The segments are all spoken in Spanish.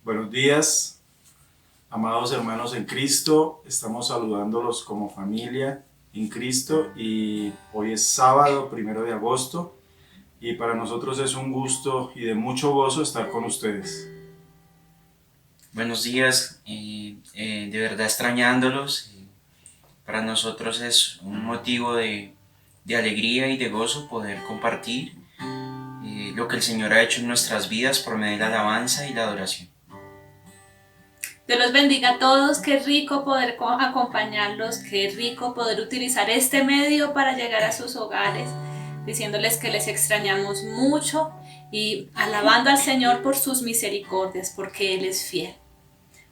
Buenos días, amados hermanos en Cristo. Estamos saludándolos como familia en Cristo y hoy es sábado 1 de agosto y para nosotros es un gusto y de mucho gozo estar con ustedes. Buenos días, de verdad extrañándolos. Para nosotros es un motivo de alegría y de gozo poder compartir lo que el Señor ha hecho en nuestras vidas por medio de la alabanza y la adoración. Dios los bendiga a todos, qué rico poder acompañarlos, qué rico poder utilizar este medio para llegar a sus hogares, diciéndoles que les extrañamos mucho y alabando al Señor por sus misericordias, porque Él es fiel.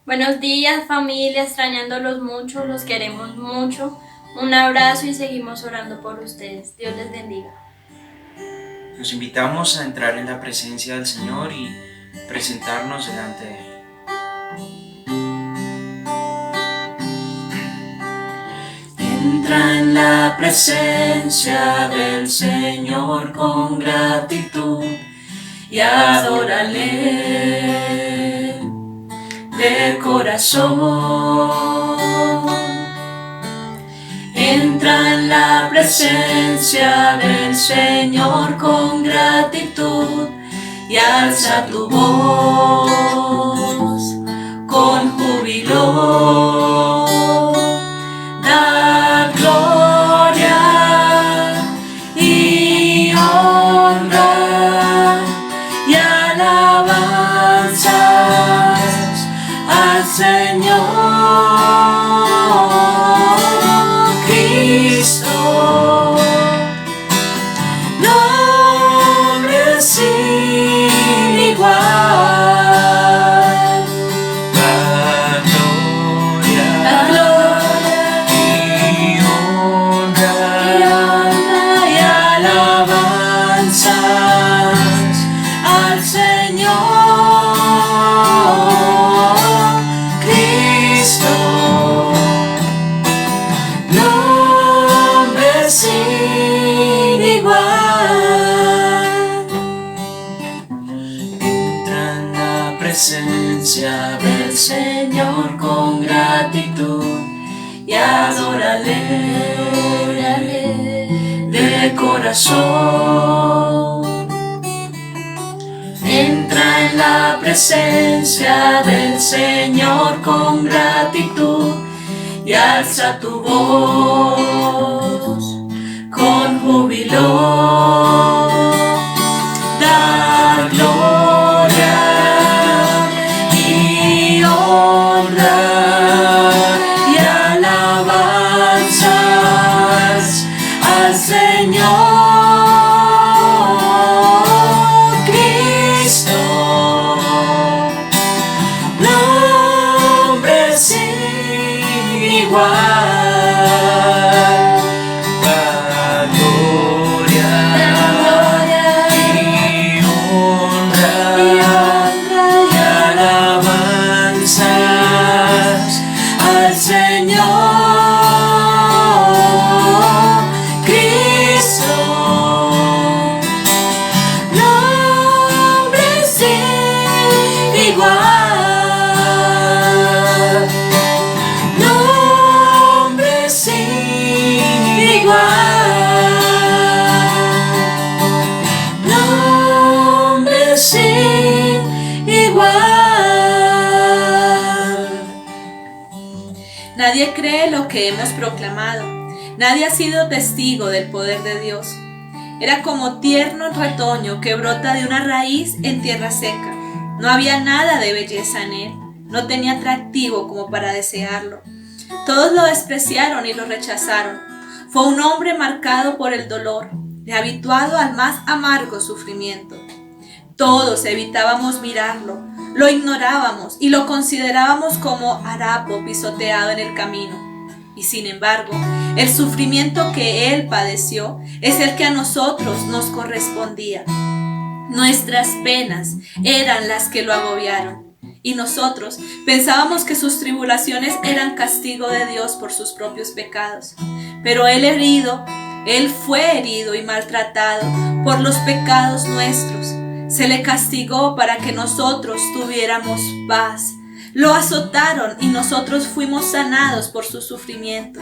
Buenos días, familia, extrañándolos mucho, los queremos mucho. Un abrazo y seguimos orando por ustedes. Dios les bendiga. Los invitamos a entrar en la presencia del Señor y presentarnos delante de Él. Entra en la presencia del Señor con gratitud y adórale de corazón. Entra en la presencia del Señor con gratitud y alza tu voz con júbilo. Da gloria y honra y alabanzas al Señor Cristo, nombre sin igual. La gloria y honra y alabanzas al Señor Cristo, nombre sin igual. Entra en la presencia del Señor con gratitud y adórale de corazón. Entra en la presencia del Señor con gratitud y alza tu voz con júbilo. Da gloria y honra y alabanzas al Señor Cristo, nombre sin igual. Da gloria y honra y alabanzas al Señor Cristo, nombre sin igual. Nombre sin igual. Nombre sin igual. Nadie cree lo que hemos proclamado, nadie ha sido testigo del poder de Dios. Era como tierno retoño que brota de una raíz en tierra seca. No había nada de belleza en él, no tenía atractivo como para desearlo. Todos lo despreciaron y lo rechazaron. Fue un hombre marcado por el dolor y habituado al más amargo sufrimiento. Todos evitábamos mirarlo, lo ignorábamos y lo considerábamos como harapo pisoteado en el camino. Y sin embargo, el sufrimiento que él padeció es el que a nosotros nos correspondía. Nuestras penas eran las que lo agobiaron. Y nosotros pensábamos que sus tribulaciones eran castigo de Dios por sus propios pecados. Pero Él fue herido y maltratado por los pecados nuestros. Se le castigó para que nosotros tuviéramos paz. Lo azotaron y nosotros fuimos sanados por su sufrimiento.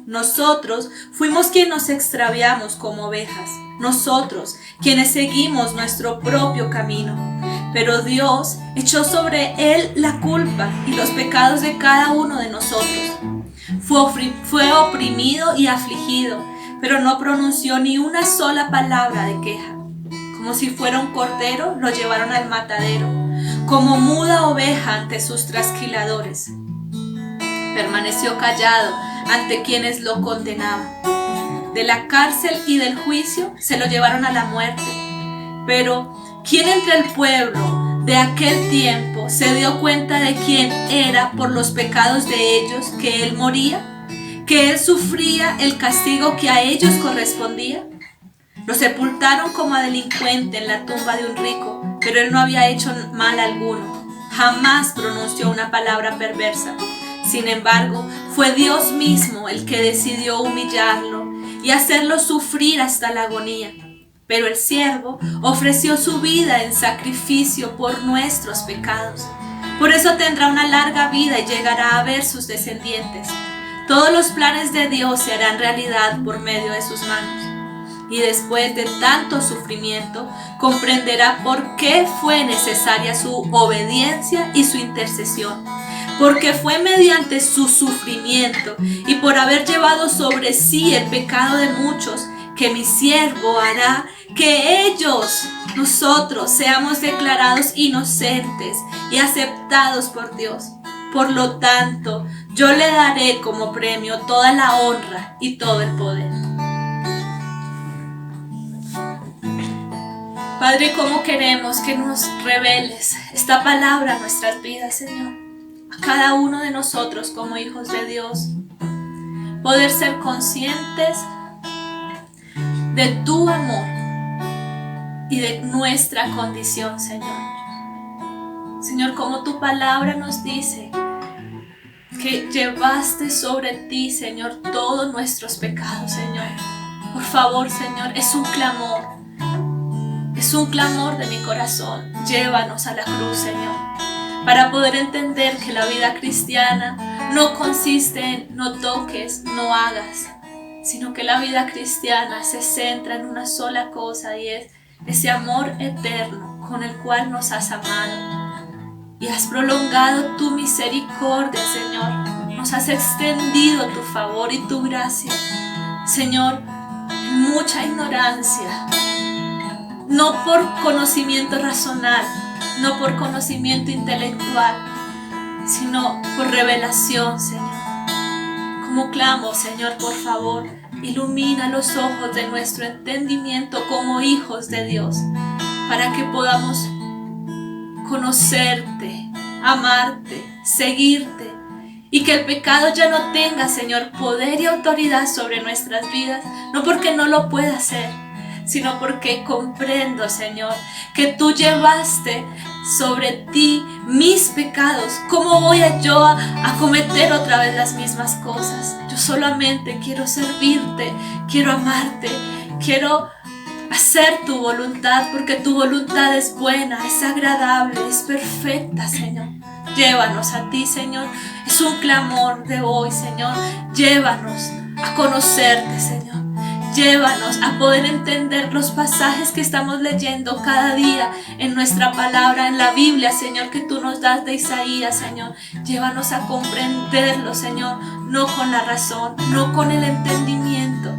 Nosotros fuimos quienes nos extraviamos como ovejas. Nosotros quienes seguimos nuestro propio camino. Pero Dios echó sobre él la culpa y los pecados de cada uno de nosotros. Fue oprimido y afligido, pero no pronunció ni una sola palabra de queja. Como si fuera un cordero, lo llevaron al matadero, como muda oveja ante sus trasquiladores. Permaneció callado ante quienes lo condenaban. De la cárcel y del juicio se lo llevaron a la muerte. Pero, ¿quién entre el pueblo de aquel tiempo se dio cuenta de quién era por los pecados de ellos que él moría? ¿Que él sufría el castigo que a ellos correspondía? Lo sepultaron como a delincuente en la tumba de un rico, pero él no había hecho mal alguno. Jamás pronunció una palabra perversa. Sin embargo, fue Dios mismo el que decidió humillarlo y hacerlo sufrir hasta la agonía. Pero el siervo ofreció su vida en sacrificio por nuestros pecados. Por eso tendrá una larga vida y llegará a ver sus descendientes. Todos los planes de Dios se harán realidad por medio de sus manos. Y después de tanto sufrimiento, comprenderá por qué fue necesaria su obediencia y su intercesión. Porque fue mediante su sufrimiento y por haber llevado sobre sí el pecado de muchos, que mi siervo hará que ellos, nosotros, seamos declarados inocentes y aceptados por Dios. Por lo tanto, yo le daré como premio toda la honra y todo el poder. Padre, ¿cómo queremos que nos reveles esta palabra a nuestras vidas, Señor? A cada uno de nosotros como hijos de Dios. Poder ser conscientes de tu amor y de nuestra condición, Señor. Señor, como tu palabra nos dice que llevaste sobre ti, Señor, todos nuestros pecados, Señor. Por favor, Señor, es un clamor de mi corazón. Llévanos a la cruz, Señor, para poder entender que la vida cristiana no consiste en no toques, no hagas, sino que la vida cristiana se centra en una sola cosa y es ese amor eterno con el cual nos has amado y has prolongado tu misericordia, Señor. Nos has extendido tu favor y tu gracia, Señor, en mucha ignorancia, no por conocimiento razonal, no por conocimiento intelectual, sino por revelación, Señor. Como clamo, Señor, por favor, ilumina los ojos de nuestro entendimiento como hijos de Dios, para que podamos conocerte, amarte, seguirte, y que el pecado ya no tenga, Señor, poder y autoridad sobre nuestras vidas, no porque no lo pueda hacer, sino porque comprendo, Señor, que tú llevaste sobre ti mis pecados. ¿Cómo voy yo a cometer otra vez las mismas cosas? Yo solamente quiero servirte, quiero amarte, quiero hacer tu voluntad, porque tu voluntad es buena, es agradable, es perfecta, Señor. Llévanos a ti, Señor. Es un clamor de hoy, Señor. Llévanos a conocerte, Señor. Llévanos a poder entender los pasajes que estamos leyendo cada día en nuestra palabra, en la Biblia, Señor, que tú nos das de Isaías, Señor. Llévanos a comprenderlo, Señor, no con la razón, no con el entendimiento,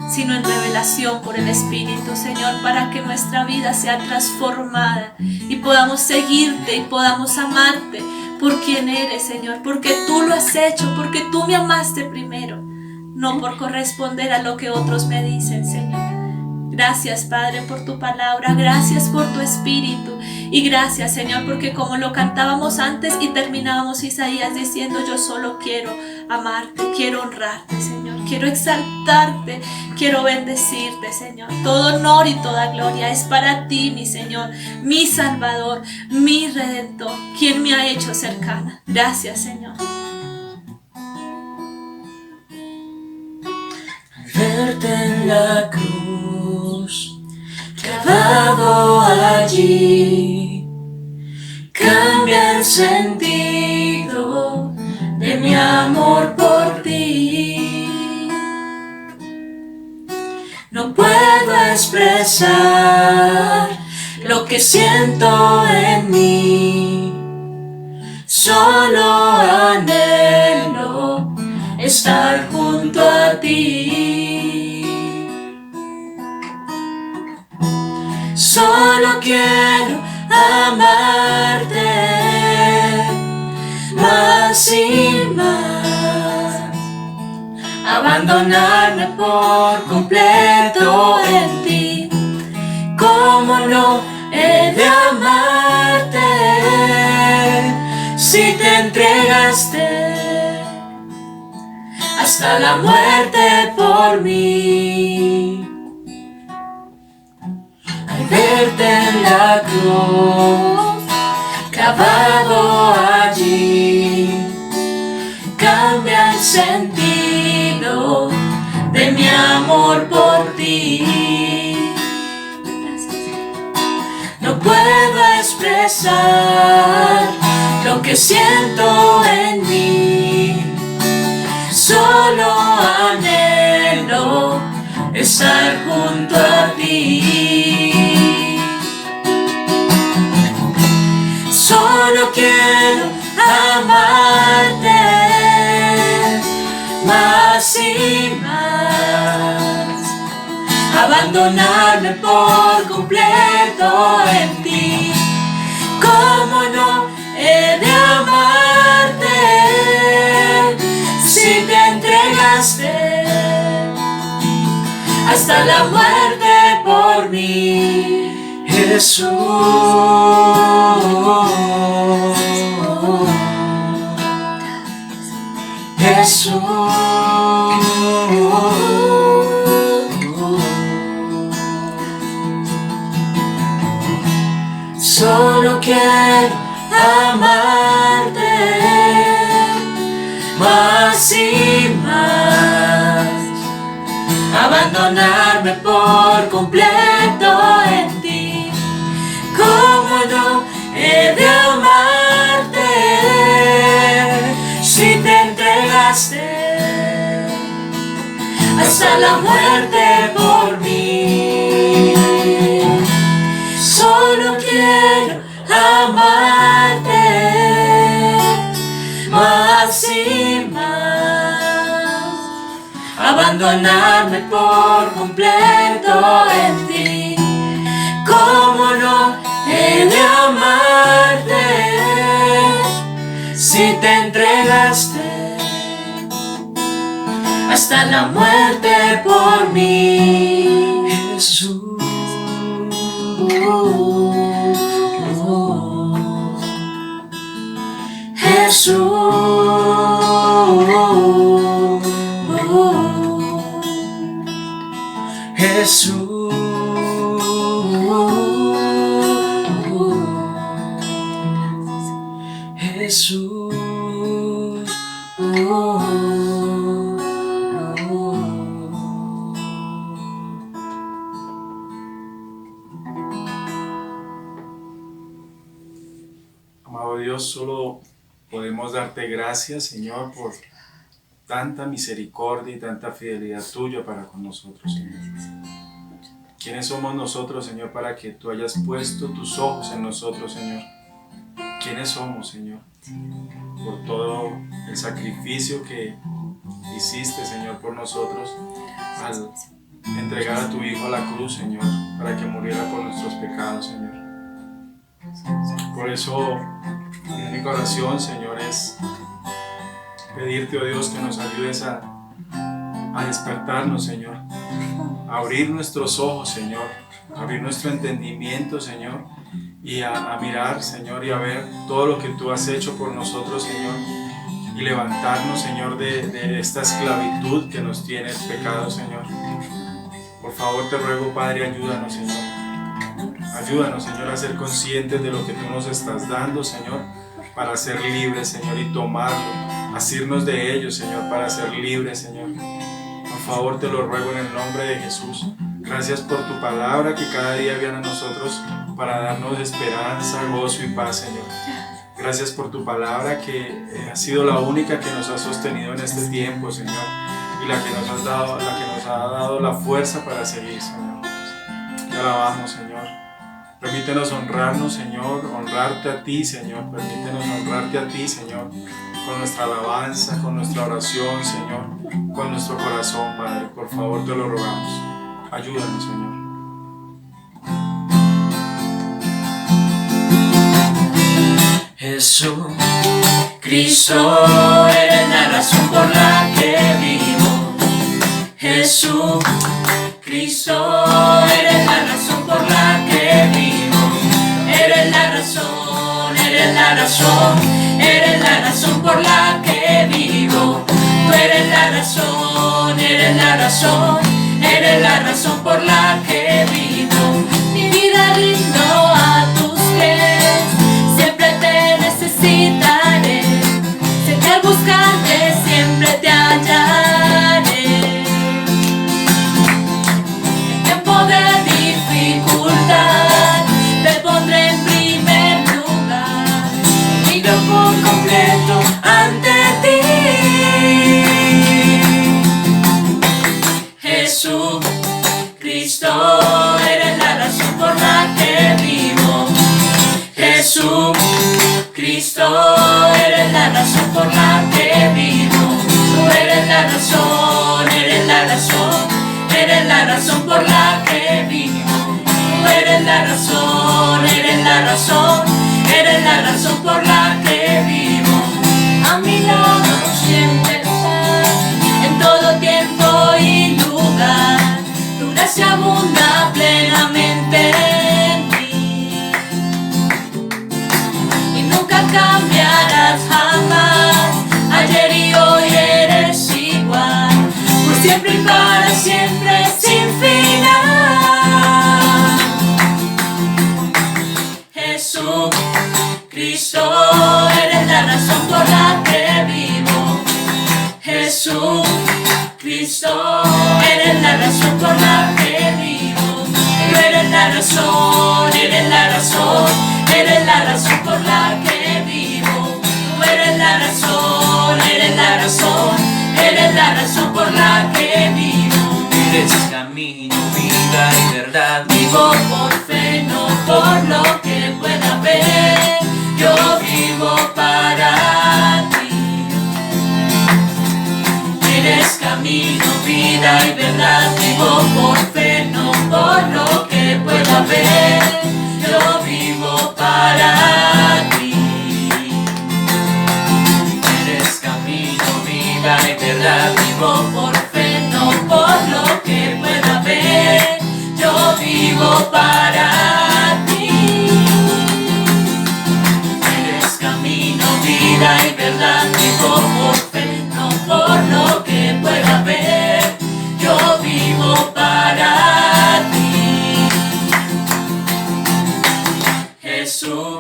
sino en revelación por el Espíritu, Señor, para que nuestra vida sea transformada y podamos seguirte y podamos amarte por quien eres, Señor, porque tú lo has hecho, porque tú me amaste primero, no por corresponder a lo que otros me dicen, Señor. Gracias, Padre, por tu palabra, gracias por tu Espíritu y gracias, Señor, porque como lo cantábamos antes y terminábamos Isaías diciendo, yo solo quiero amarte, quiero honrarte, Señor, quiero exaltarte, quiero bendecirte, Señor. Todo honor y toda gloria es para ti, mi Señor, mi Salvador, mi Redentor, quien me ha hecho cercana. Gracias, Señor. Verte en la cruz, clavado allí, cambia el sentido de mi amor por ti. No puedo expresar lo que siento en mí, solo anhelo estar junto a ti. Solo quiero amarte más y más, abandonarme por completo en ti. ¿Cómo no he de amarte si te entregaste hasta la muerte por mí? Al verte en la cruz, clavado allí, cambia el sentido de mi amor por ti. No puedo expresar lo que siento en mí, solo anhelo estar junto a ti. Solo quiero amarte más y más, abandonarme por completo en ti. ¿Cómo no he de amarte si te entregaste hasta la muerte por mí? Jesús, Jesús, solo quiero amarte más y más, abandonarme por completo en ti. ¿Cómo no he de amarte si te entregaste hasta la muerte por mí? Solo quiero amarte más y más, abandonarme por completo en ti. ¿Cómo no he de amarte si te entregaste hasta la muerte por mí? Jesús, Jesús, Jesús, Jesús. Amado Dios, solo podemos darte gracias, Señor, por tanta misericordia y tanta fidelidad tuya para con nosotros, Señor. ¿Quiénes somos nosotros, Señor, para que tú hayas puesto tus ojos en nosotros, Señor? ¿Quiénes somos, Señor? Por todo el sacrificio que hiciste, Señor, por nosotros al entregar a tu Hijo a la cruz, Señor, para que muriera por nuestros pecados, Señor. Por eso mi única oración, Señor, es pedirte, oh Dios, que nos ayudes a despertarnos, Señor, a abrir nuestros ojos, Señor, a abrir nuestro entendimiento, Señor, y a mirar, Señor, y a ver todo lo que tú has hecho por nosotros, Señor, y levantarnos, Señor, de esta esclavitud que nos tiene el pecado, Señor. Por favor, te ruego, Padre, ayúdanos, Señor. Ayúdanos, Señor, a ser conscientes de lo que tú nos estás dando, Señor, para ser libres, Señor, y tomarlo, asirnos de ello, Señor, para ser libres, Señor. Por favor, te lo ruego en el nombre de Jesús. Gracias por tu palabra que cada día viene a nosotros para darnos esperanza, gozo y paz, Señor. Gracias por tu palabra que ha sido la única que nos ha sostenido en este tiempo, Señor, y la que nos ha dado la fuerza para seguir, Señor. Te alabamos, Señor. Permítenos honrarnos, Señor, honrarte a ti, Señor. Permítenos honrarte a ti, Señor, con nuestra alabanza, con nuestra oración, Señor, con nuestro corazón, Padre. Por favor, te lo rogamos. Ayúdanos, Señor. Jesús, Cristo, eres la razón por la que vivo. Jesús, Cristo, eres la razón por la que vivo. Eres la razón, eres la razón, eres la razón por la que vivo. Tú eres la razón, eres la razón, eres la razón por la que vivo. Mi vida rindo a tus pies, siempre te necesitaré. Sé que al buscarte siempre te hallaré. En tiempo de dificultad te pondré en primer lugar. Rindo por completo ante ti. Jesús, Cristo, eres la razón por la que vivo. Jesús, Cristo, eres la razón por la que vivo. Tú eres la razón, eres la razón, eres la razón por la que vivo. Tú eres la razón, eres la razón, eres la razón por la que vivo. A mi lado siempre estás, en todo tiempo y lugar. Tu gracia abunda plenamente en mí. Y nunca cambiarás jamás. Ayer y hoy eres igual. Por siempre y para siempre sin final. Jesús, Cristo, eres la razón por la que vivo. Jesús, Cristo, eres la razón por la que vivo. Tú eres la razón, eres la razón, eres la razón por la que vivo. Tú eres la razón, eres la razón, eres la razón por la que vivo. Eres camino, vida y verdad. Vivo por fe, no por lo que pueda ver. Yo vivo para ti. Eres camino, vida y verdad. Vivo por fe, no por lo que pueda ver. Yo vivo para ti. Eres camino, vida y verdad. Vivo por fe, no por lo que pueda ver. Yo vivo para ti. Eres camino, vida y verdad. Vivo por fe, no por lo que pueda ver. Yo vivo para ti. Jesús,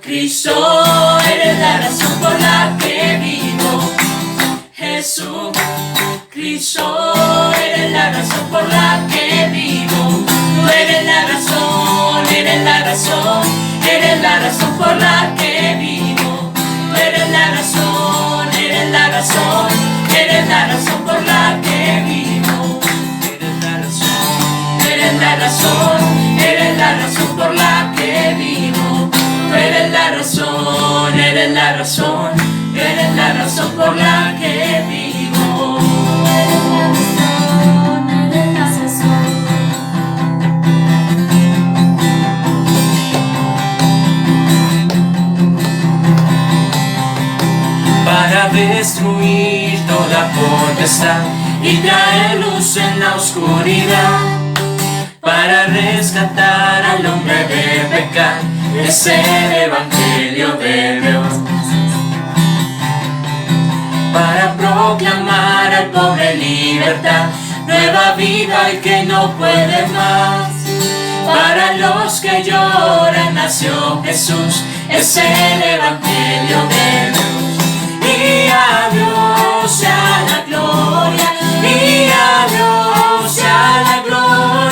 Cristo, eres la razón por la que vivo. Jesús, Cristo, eres la razón por la que vivo. Tú eres la razón, eres la razón, eres la razón por la que vivo. Tú eres la razón, eres la razón, eres la razón por la que vivo. Eres la razón, eres la razón, eres la razón por la que vivo. Tú eres la razón, eres la razón, eres la razón por la que vivo. Eres la razón, eres la razón. Para destruir toda potestad y traer luz en la oscuridad, para rescatar al hombre de pecado, es el evangelio de Dios. Para proclamar al pobre libertad, nueva vida al que no puede más. Para los que lloran nació Jesús, es el evangelio de Dios. Y a Dios sea la gloria, y a Dios sea la gloria.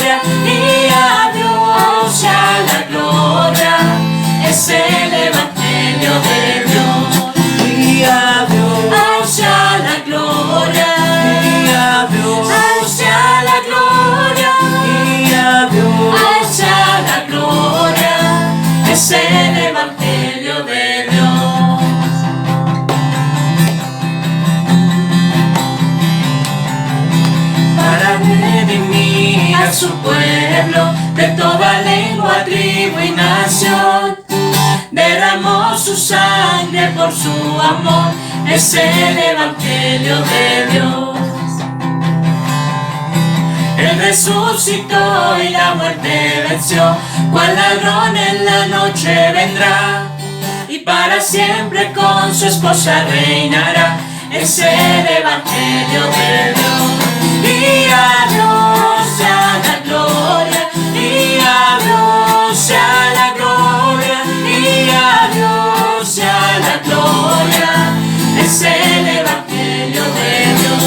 a su pueblo de toda lengua, tribu y nación. Derramó su sangre por su amor, es el evangelio de Dios. Él resucitó y la muerte venció, cual ladrón en la noche vendrá, y para siempre con su esposa reinará. Es el evangelio de Dios. Y a Dios sea la gloria, y a Dios sea la gloria, y a Dios sea la gloria. Es el evangelio de Dios.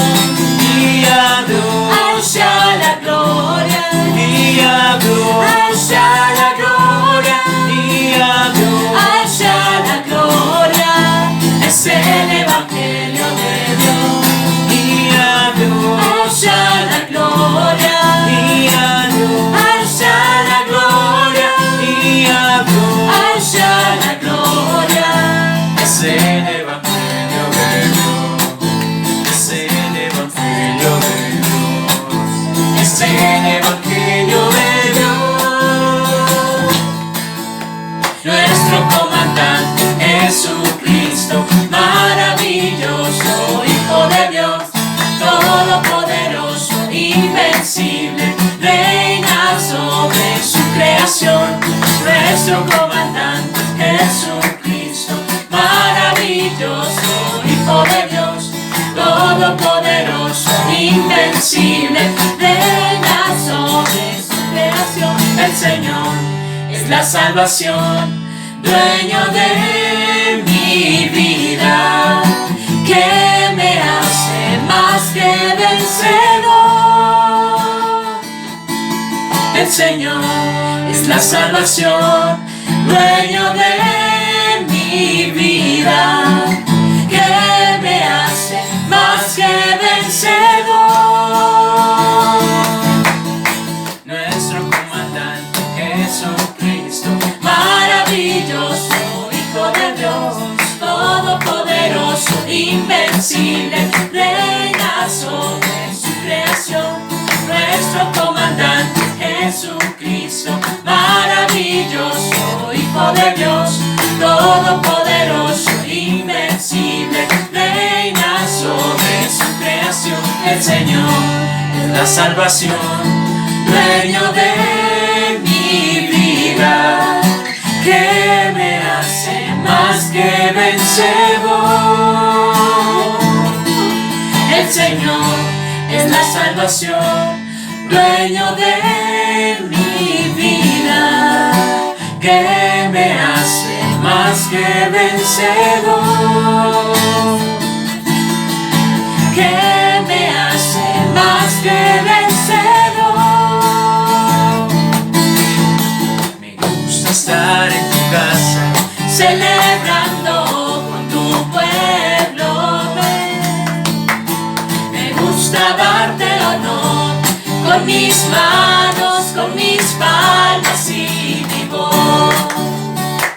Y a Dios sea la gloria, y a Dios sea la gloria, y a Dios sea la gloria. Es el evangelio de Dios. Y a Dios sea la gloria, y a Dios sea la gloria, y a Dios sea la gloria. Es el evangelio de Dios. Es el evangelio de Dios. Es el evangelio de Dios. Nuestro comandante Jesucristo, maravilloso Hijo de Dios, todopoderoso, invencible, reina sobre su creación. Nuestro comandante Jesucristo, maravilloso Hijo de Dios, todopoderoso, invencible, reina sobre su creación. El Señor es la salvación, dueño de mi vida, que me hace más que vencedor. El Señor es la salvación, dueño de mi vida, que me hace más que vencedor. Nuestro comandante Jesucristo, maravilloso Hijo de Dios, todopoderoso, invencible, reina sobre su creación. Nuestro comandante Jesucristo, maravilloso Hijo de Dios, todopoderoso, invencible, reina sobre su creación. El Señor es la salvación, dueño de mi vida, que me hace más que vencedor. El Señor es la salvación, dueño de mi vida, que me hace más que vencedor. Que me hace más que vencedor. Me gusta estar en tu casa, celebrando con tu pueblo. Me gusta darte honor con mis manos, con mis palmas y mi voz.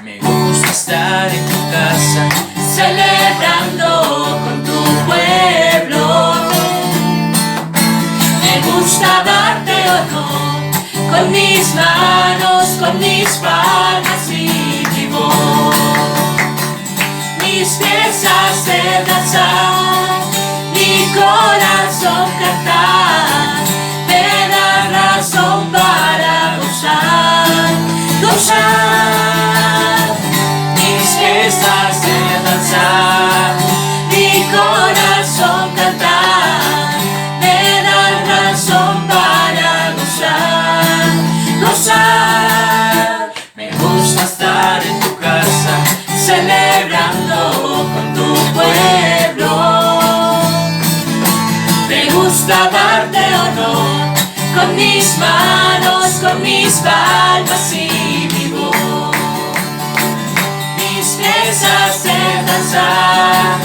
Me gusta estar en tu casa, celebrando con tu pueblo. Me gusta darte honor con mis manos, con mis palmas y mi voz. Mis pies hacen danzar, mi corazón cantar, me da razón para gozar, gozar. Mis pies hacen danzar, mi corazón cantar, me da razón para gozar, gozar. Me gusta estar en tu casa, celebrando con tu pueblo. Me gusta darte honor con mis manos, con mis palmas y mi voz. Mis pies hacen danzar,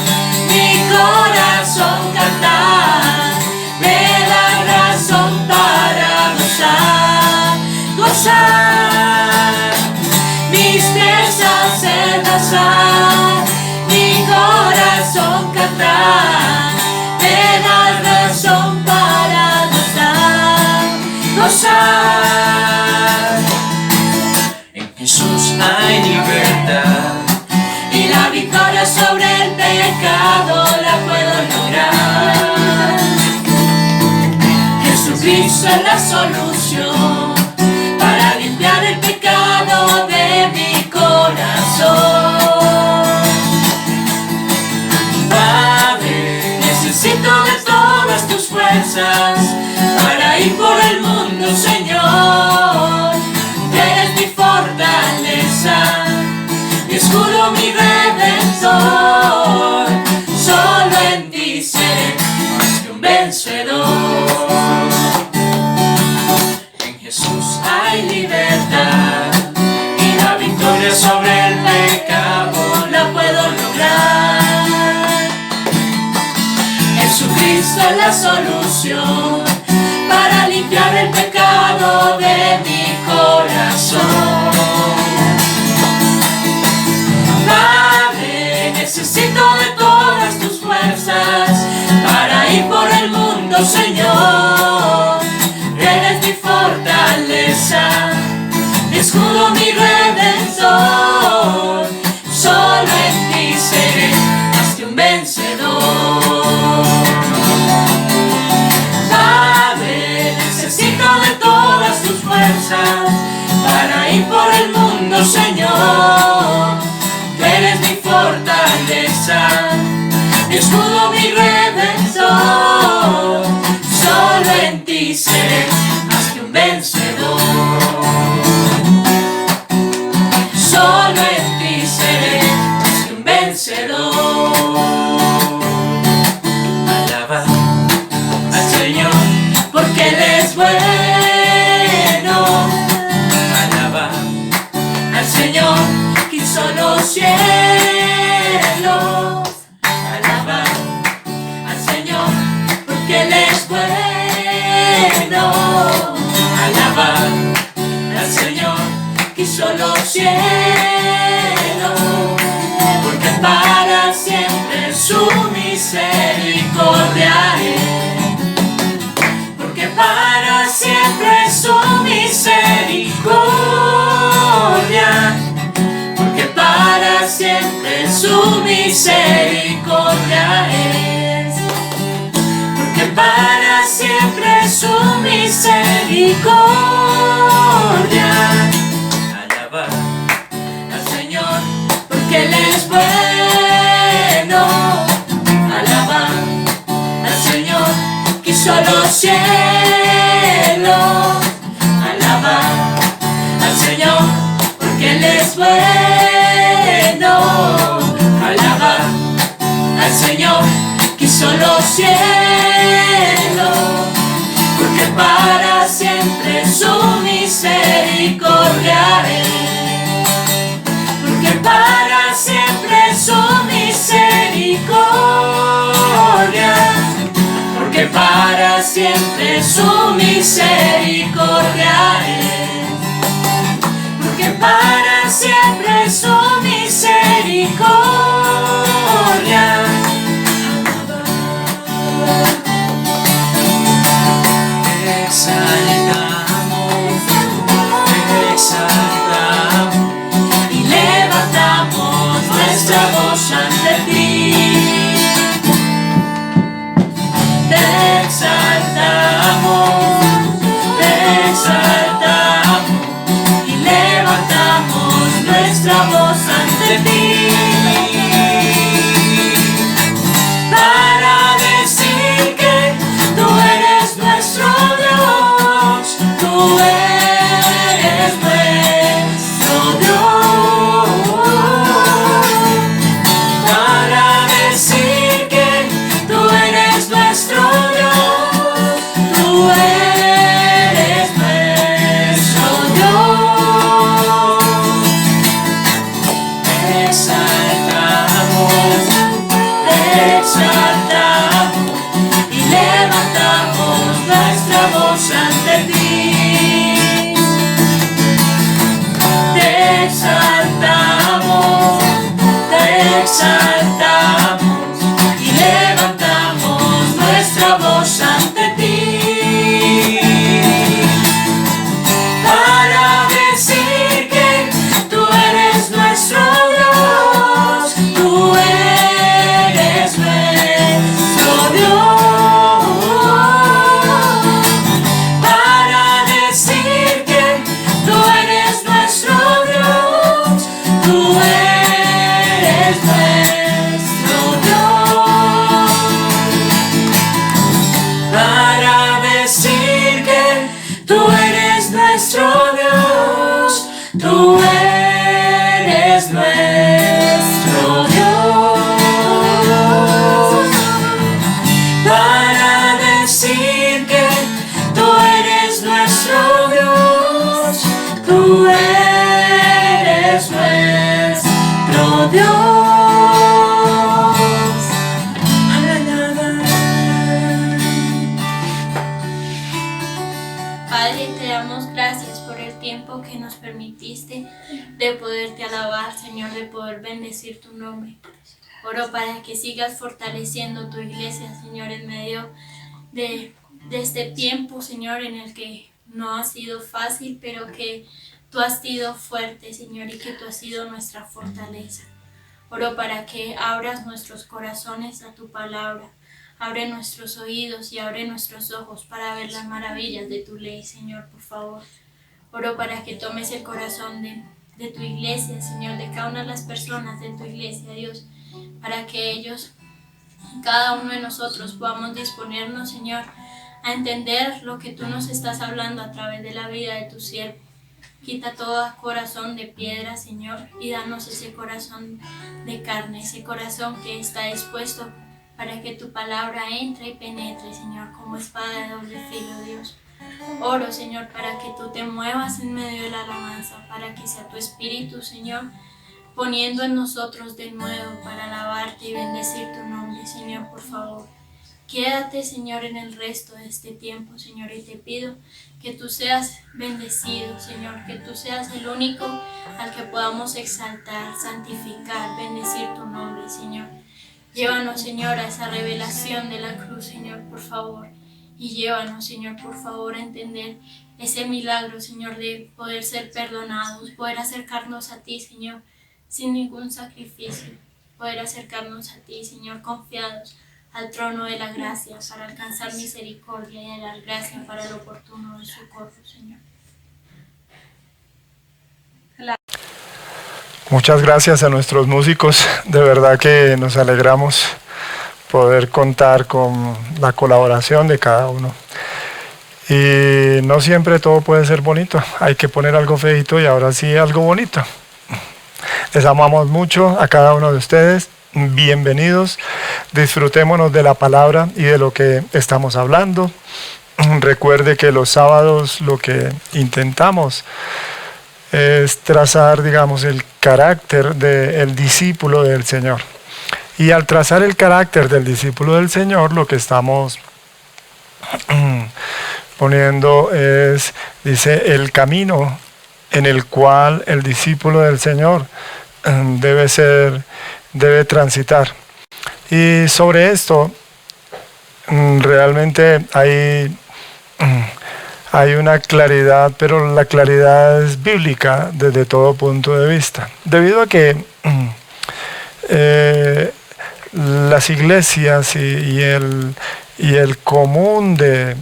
mi corazón cantar, me da razón para gozar, gozar. Mis pies hacen danzar, mi corazón cantar, me da razón para gozar, gozar. gozar. En Jesús hay libertad y la victoria sobre el pecado la puedo lograr. Jesucristo es la solución para limpiar el pecado de mi corazón. Padre, necesito de todas tus fuerzas para ir por el mundo, Señor. Eres mi fortaleza, mi escudo, mi redentor. Solo en ti seré más que un vencedor. En Jesús hay libertad y la victoria sobre el pecado la puedo lograr. Jesucristo es la solución para limpiar el pecado de mi corazón. Padre, necesito de todas tus fuerzas para ir por el mundo, Señor. Eres mi fortaleza, mi escudo, mi redentor. Solo en ti seré más que un vencedor. Padre, necesito de todas tus fuerzas para ir por el mundo, Señor. Tú eres mi fortaleza, mi escudo, mi redentor. Solo en ti seré más que un vencedor. Solo en ti seré más que un vencedor. Alaba al Señor porque Él es bueno. Alaba al Señor que hizo los cielos. Alaba al Señor porque Él es bueno. Alaba al Señor que hizo los cielos. Porque para siempre su misericordia es. Porque para siempre su misericordia. Porque para siempre su misericordia es. Porque para siempre su misericordia. Alaba al Señor porque Él es bueno. Alaba al Señor que hizo los cielos. Alaba al Señor porque Él es bueno. Alaba al Señor que hizo los cielos. Porque para siempre su misericordia es. Porque para siempre su misericordia. Porque para siempre su misericordia es. Porque para siempre su misericordia. Te exaltamos, y levantamos nuestra voz ante ti. Te exaltamos y levantamos nuestra voz ante ti. Para decir que tú eres nuestro Dios, tú eres nuestro Dios. Para decir que tú eres nuestro Dios, tú eres nuestro Dios. Te exaltamos y levantamos nuestra voz ante ti. Te exaltamos y levantamos nuestra voz ante ti. poder bendecir tu nombre. Oro para que sigas fortaleciendo tu iglesia, Señor, en medio de este tiempo, Señor, en el que no ha sido fácil, pero que tú has sido fuerte, Señor, y que tú has sido nuestra fortaleza. Oro para que abras nuestros corazones a tu palabra, abre nuestros oídos y abre nuestros ojos para ver las maravillas de tu ley, Señor, por favor. Oro para que tomes el corazón de tu iglesia, Señor, de cada una de las personas de tu iglesia, Dios, para que ellos, cada uno de nosotros, podamos disponernos, Señor, a entender lo que tú nos estás hablando a través de la vida de tu siervo. Quita todo corazón de piedra, Señor, y danos ese corazón de carne, ese corazón que está dispuesto para que tu palabra entre y penetre, Señor, como espada de doble filo, Dios. Oro, Señor, para que tú te muevas en medio de la alabanza, para que sea tu Espíritu, Señor, poniendo en nosotros de nuevo para alabarte y bendecir tu nombre, Señor, por favor. Quédate, Señor, en el resto de este tiempo, Señor, y te pido que tú seas bendecido, Señor, que tú seas el único al que podamos exaltar, santificar, bendecir tu nombre, Señor. Llévanos, Señor, a esa revelación de la cruz, Señor, por favor. Y llévanos, Señor, por favor, a entender ese milagro, Señor, de poder ser perdonados, poder acercarnos a ti, Señor, sin ningún sacrificio. Poder acercarnos a ti, Señor, confiados al trono de la gracia para alcanzar misericordia y hallar gracia para el oportuno socorro, Señor. Muchas gracias a nuestros músicos, de verdad que nos alegramos poder contar con la colaboración de cada uno. Y no siempre todo puede ser bonito, hay que poner algo feito y ahora sí algo bonito. Les amamos mucho a cada uno de ustedes, bienvenidos, disfrutémonos de la palabra y de lo que estamos hablando. Recuerde que los sábados lo que intentamos es trazar, digamos, el carácter del discípulo del Señor. Y al trazar el carácter del discípulo del Señor, lo que estamos poniendo es, dice, el camino en el cual el discípulo del Señor debe transitar. Y sobre esto, realmente hay una claridad, pero la claridad es bíblica desde todo punto de vista. Debido a que las iglesias y el común de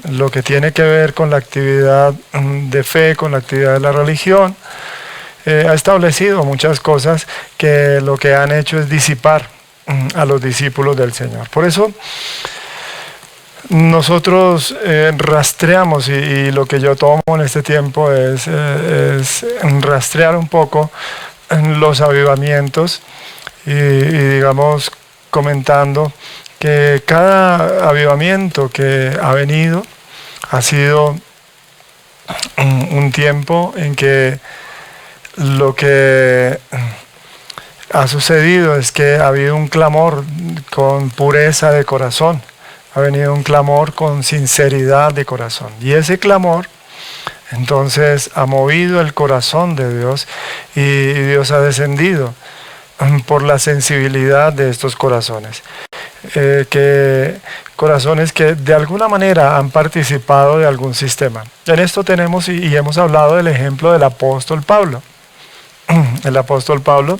lo que tiene que ver con la actividad de fe, con la actividad de la religión, ha establecido muchas cosas que lo que han hecho es disipar a los discípulos del Señor. Por eso nosotros rastreamos y lo que yo tomo en este tiempo es rastrear un poco los avivamientos y digamos comentando que cada avivamiento que ha venido ha sido un tiempo en que lo que ha sucedido es que ha habido un clamor con pureza de corazón, ha venido un clamor con sinceridad de corazón. Y ese clamor, entonces, ha movido el corazón de Dios y Dios ha descendido por la sensibilidad de estos corazones. Corazones que de alguna manera han participado de algún sistema. En esto tenemos y hemos hablado del ejemplo del apóstol Pablo. El apóstol Pablo,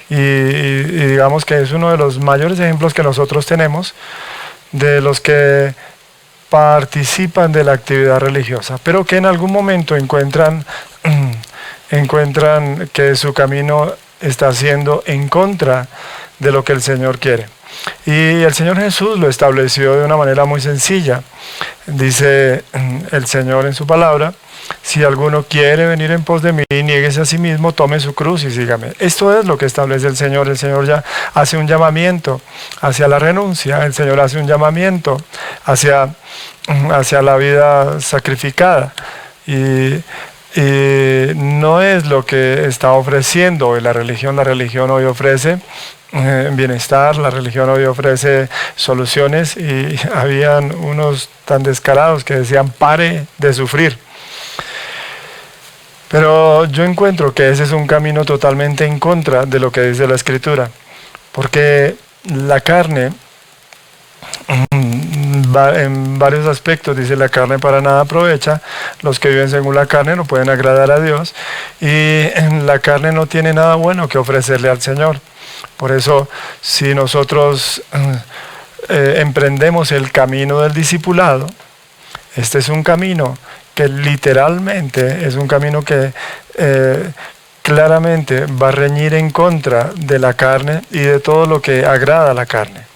y digamos que es uno de los mayores ejemplos que nosotros tenemos de los que participan de la actividad religiosa, pero que en algún momento encuentran que su camino está siendo en contra de lo que el Señor quiere. Y el Señor Jesús lo estableció de una manera muy sencilla. Dice el Señor en su palabra: si alguno quiere venir en pos de mí, niéguese a sí mismo, tome su cruz y sígame. Esto es lo que establece el Señor. El Señor ya hace un llamamiento hacia la renuncia. El Señor hace un llamamiento hacia la vida sacrificada. Y no es lo que está ofreciendo hoy la religión. La religión hoy ofrece bienestar, la religión hoy ofrece soluciones, y habían unos tan descarados que decían: pare de sufrir. Pero yo encuentro que ese es un camino totalmente en contra de lo que dice la Escritura, porque la carne, en varios aspectos, dice la carne para nada aprovecha, los que viven según la carne no pueden agradar a Dios, y la carne no tiene nada bueno que ofrecerle al Señor. Por eso, si nosotros emprendemos el camino del discipulado, este es un camino que literalmente es un camino que claramente va a reñir en contra de la carne y de todo lo que agrada a la carne.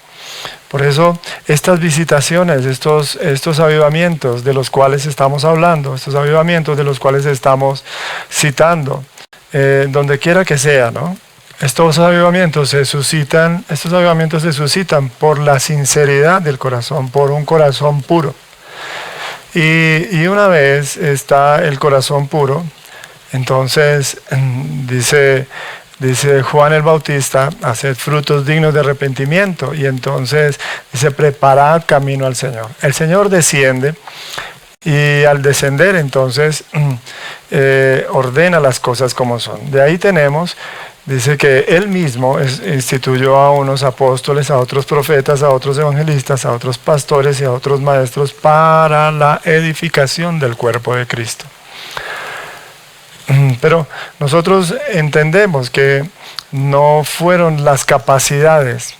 Por eso estas visitaciones, estos avivamientos de los cuales estamos hablando, estos avivamientos de los cuales estamos citando, donde quiera que sea, ¿no? Estos avivamientos se suscitan por la sinceridad del corazón, por un corazón puro. Y una vez está el corazón puro, entonces dice Juan el Bautista, haced frutos dignos de arrepentimiento, y entonces dice, preparad camino al Señor. El Señor desciende, y al descender entonces ordena las cosas como son. De ahí tenemos, dice que Él mismo instituyó a unos apóstoles, a otros profetas, a otros evangelistas, a otros pastores y a otros maestros para la edificación del cuerpo de Cristo. Pero nosotros entendemos que no fueron las capacidades,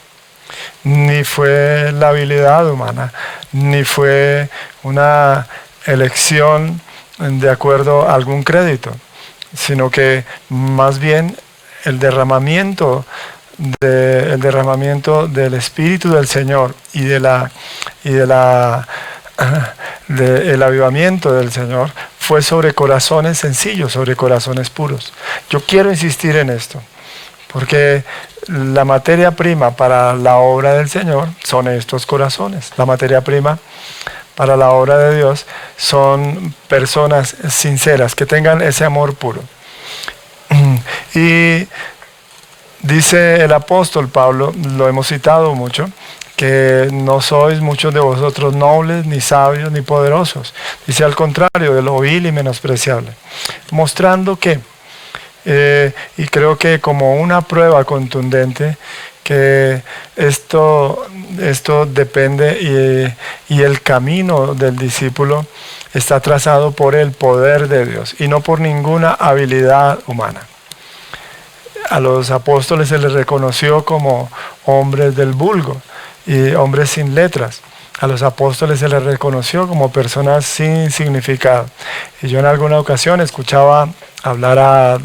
ni fue la habilidad humana, ni fue una elección de acuerdo a algún crédito, sino que más bien el derramamiento del Espíritu del Señor y del avivamiento del Señor fue sobre corazones sencillos, sobre corazones puros. Yo quiero insistir en esto, porque la materia prima para la obra del Señor son estos corazones. La materia prima para la obra de Dios son personas sinceras, que tengan ese amor puro. Y dice el apóstol Pablo, lo hemos citado mucho, que no sois muchos de vosotros nobles, ni sabios, ni poderosos. Dice al contrario, de lo vil y menospreciable. Mostrando que, y creo que como una prueba contundente, que esto depende y el camino del discípulo está trazado por el poder de Dios y no por ninguna habilidad humana. A los apóstoles se les reconoció como hombres del vulgo y hombres sin letras. A los apóstoles se les reconoció como personas sin significado. Y yo en alguna ocasión escuchaba hablar a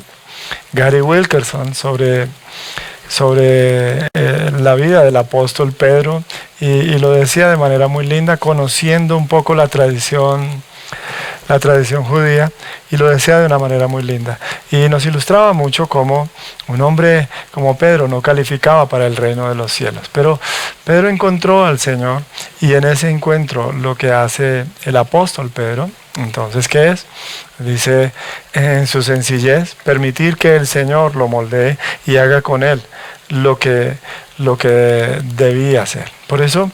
Gary Wilkerson sobre la vida del apóstol Pedro y lo decía de manera muy linda, conociendo un poco la tradición judía, y lo decía de una manera muy linda. Y nos ilustraba mucho cómo un hombre como Pedro no calificaba para el reino de los cielos. Pero Pedro encontró al Señor, y en ese encuentro lo que hace el apóstol Pedro, entonces, ¿qué es? Dice en su sencillez, permitir que el Señor lo moldee y haga con él lo que debía hacer. Por eso,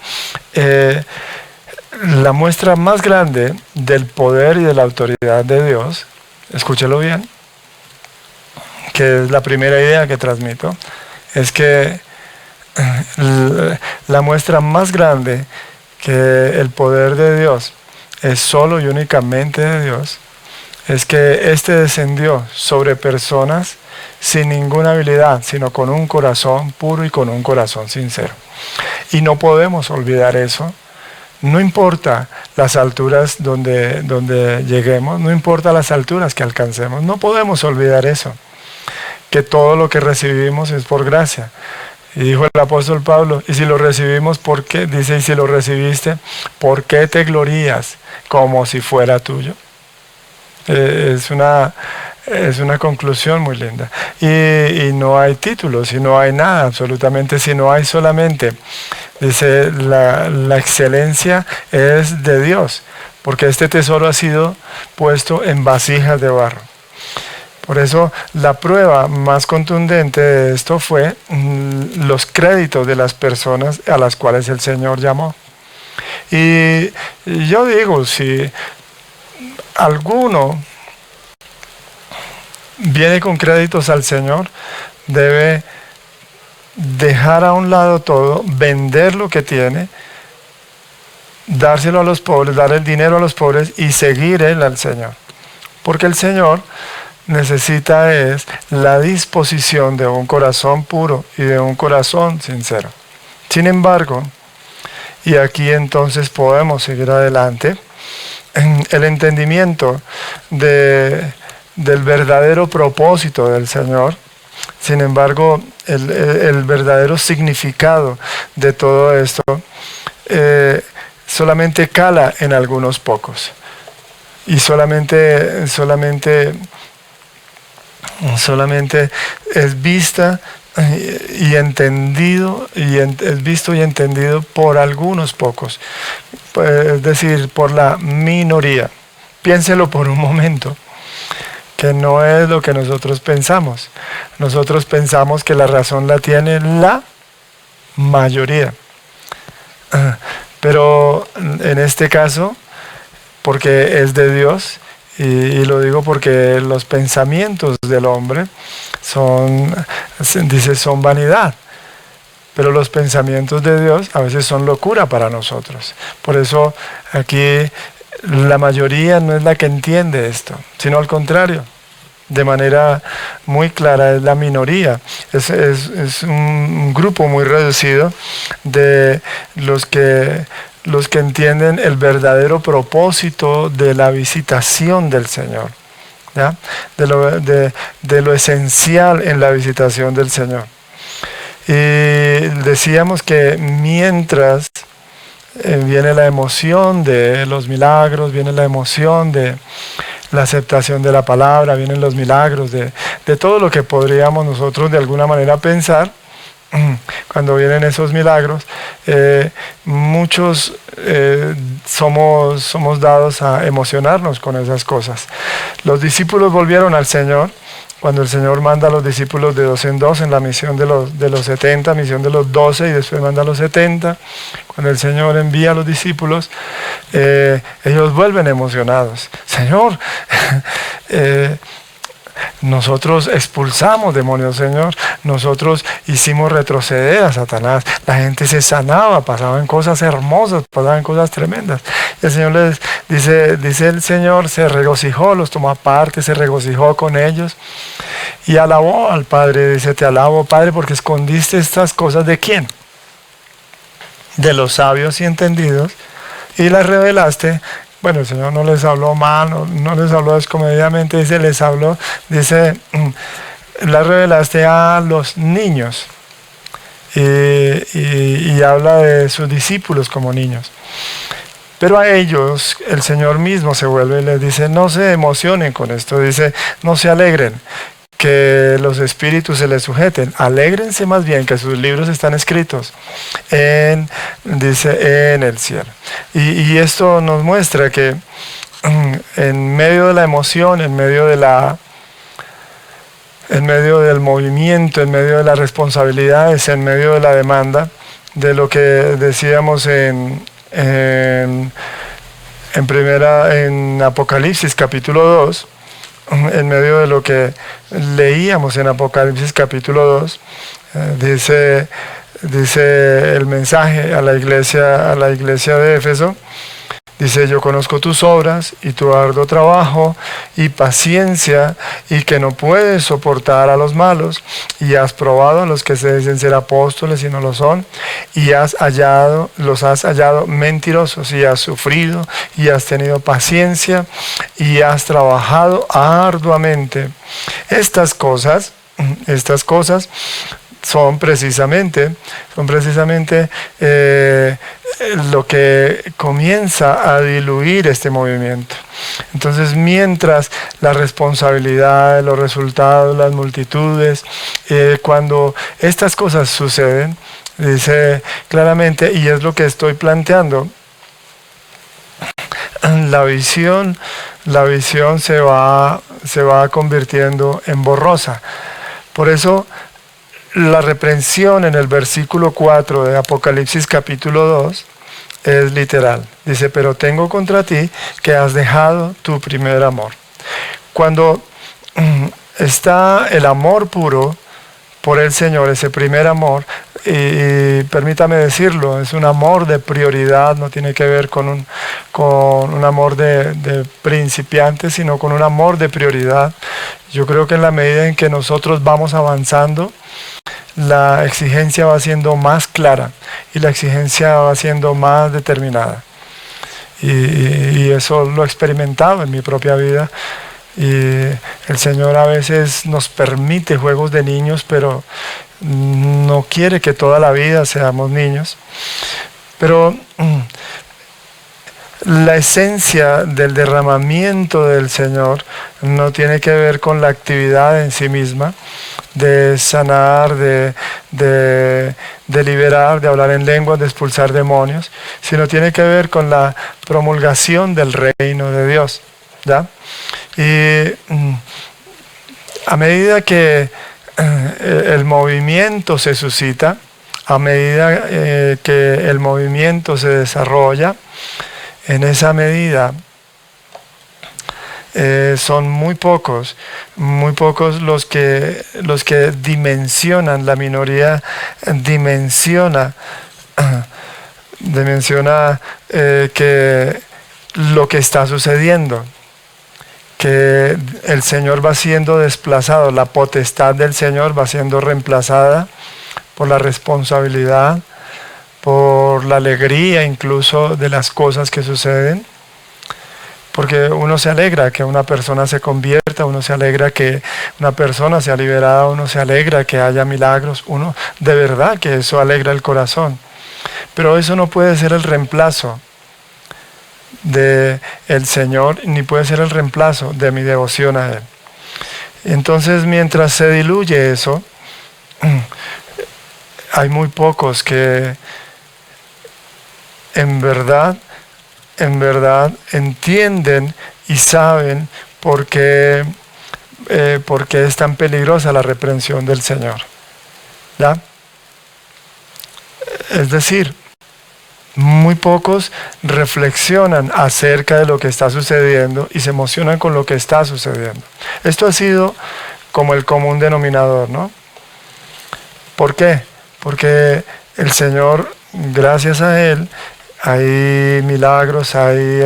la muestra más grande del poder y de la autoridad de Dios, escúchelo bien, que es la primera idea que transmito, es que la muestra más grande que el poder de Dios es solo y únicamente de Dios, es que éste descendió sobre personas sin ninguna habilidad, sino con un corazón puro y con un corazón sincero. Y no podemos olvidar eso. No importa las alturas donde lleguemos, no importa las alturas que alcancemos, no podemos olvidar eso, que todo lo que recibimos es por gracia. Y dijo el apóstol Pablo, y si lo recibimos, ¿por qué? Dice, y si lo recibiste, ¿por qué te glorías como si fuera tuyo? Es una conclusión muy linda. Y no hay títulos, y no hay nada, absolutamente, sino hay solamente, dice, la excelencia es de Dios, porque este tesoro ha sido puesto en vasijas de barro. Por eso la prueba más contundente de esto fue los créditos de las personas a las cuales el Señor llamó. Y yo digo, si alguno viene con créditos al Señor, debe dejar a un lado todo, vender lo que tiene, dárselo a los pobres, dar el dinero a los pobres y seguir él al Señor. Porque el Señor necesita es la disposición de un corazón puro y de un corazón sincero. Sin embargo, y aquí entonces podemos seguir adelante, el entendimiento del verdadero propósito del Señor, sin embargo, el verdadero significado de todo esto solamente cala en algunos pocos. Y solamente es vista y entendido, es visto y entendido por algunos pocos, es decir, por la minoría. Piénselo por un momento, que no es lo que nosotros pensamos. Nosotros pensamos que la razón la tiene la mayoría, pero en este caso, porque es de Dios, y lo digo porque los pensamientos del hombre son vanidad, pero los pensamientos de Dios a veces son locura para nosotros. Por eso aquí la mayoría no es la que entiende esto, sino al contrario, de manera muy clara es la minoría. Es un grupo muy reducido de los que entienden el verdadero propósito de la visitación del Señor, ¿ya? De lo esencial en la visitación del Señor. Y decíamos que mientras viene la emoción de los milagros, viene la emoción de la aceptación de la palabra, vienen los milagros de todo lo que podríamos nosotros de alguna manera pensar. Cuando vienen esos milagros, muchos somos dados a emocionarnos con esas cosas. Los discípulos volvieron al Señor cuando el Señor manda a los discípulos de 2 en 2 en la misión de los 70, misión de los 12, y después manda a los 70. Cuando el Señor envía a los discípulos, ellos vuelven emocionados. Señor, nosotros expulsamos demonios, Señor. Nosotros hicimos retroceder a Satanás. La gente se sanaba, pasaban cosas hermosas, pasaban cosas tremendas. Y el Señor les dice el Señor, se regocijó, los tomó aparte, se regocijó con ellos y alabó al Padre. Dice, te alabo, Padre, porque escondiste estas cosas ¿de quién? De los sabios y entendidos, y las revelaste. Bueno, el Señor no les habló mal, no les habló descomedidamente, dice, la revelaste a los niños, y habla de sus discípulos como niños. Pero a ellos el Señor mismo se vuelve y les dice, no se emocionen con esto, dice, no se alegren, que los espíritus se les sujeten, alégrense más bien que sus libros están escritos en el cielo. Y esto nos muestra que en medio de la emoción, en medio del movimiento, en medio de las responsabilidades, en medio de la demanda, de lo que decíamos en Apocalipsis capítulo 2, en medio de lo que leíamos en Apocalipsis capítulo 2, dice el mensaje a la iglesia de Éfeso, dice, yo conozco tus obras y tu arduo trabajo y paciencia, y que no puedes soportar a los malos, y has probado a los que se dicen ser apóstoles y no lo son, y los has hallado mentirosos, y has sufrido y has tenido paciencia y has trabajado arduamente. Estas cosas son precisamente lo que comienza a diluir este movimiento. Entonces, mientras la responsabilidad, los resultados, las multitudes, cuando estas cosas suceden, dice claramente, y es lo que estoy planteando, la visión se va convirtiendo en borrosa. Por eso la reprensión en el versículo 4 de Apocalipsis capítulo 2 es literal. Dice, pero tengo contra ti que has dejado tu primer amor. Cuando está el amor puro por el Señor, ese primer amor, y permítame decirlo, es un amor de prioridad, no tiene que ver con un amor de principiante, sino con un amor de prioridad. Yo creo que en la medida en que nosotros vamos avanzando, la exigencia va siendo más clara y la exigencia va siendo más determinada. Y eso lo he experimentado en mi propia vida. Y el Señor a veces nos permite juegos de niños, pero no quiere que toda la vida seamos niños. Pero la esencia del derramamiento del Señor no tiene que ver con la actividad en sí misma, de sanar, de liberar, de hablar en lenguas, de expulsar demonios, sino tiene que ver con la promulgación del reino de Dios, ¿ya? Y a medida que el movimiento se suscita, a medida que el movimiento se desarrolla, en esa medida son muy pocos los que dimensionan, la minoría dimensiona que lo que está sucediendo, que el Señor va siendo desplazado, la potestad del Señor va siendo reemplazada por la responsabilidad, por la alegría incluso de las cosas que suceden, porque uno se alegra que una persona se convierta, uno se alegra que una persona sea liberada, uno se alegra que haya milagros, uno de verdad que eso alegra el corazón, pero eso no puede ser el reemplazo del Señor, ni puede ser el reemplazo de mi devoción a Él. Entonces, mientras se diluye eso, hay muy pocos que en verdad entienden y saben por qué es tan peligrosa la reprensión del Señor, ¿ya? Es decir, muy pocos reflexionan acerca de lo que está sucediendo y se emocionan con lo que está sucediendo. Esto ha sido como el común denominador, ¿no? ¿Por qué? Porque el Señor, gracias a Él, hay milagros, hay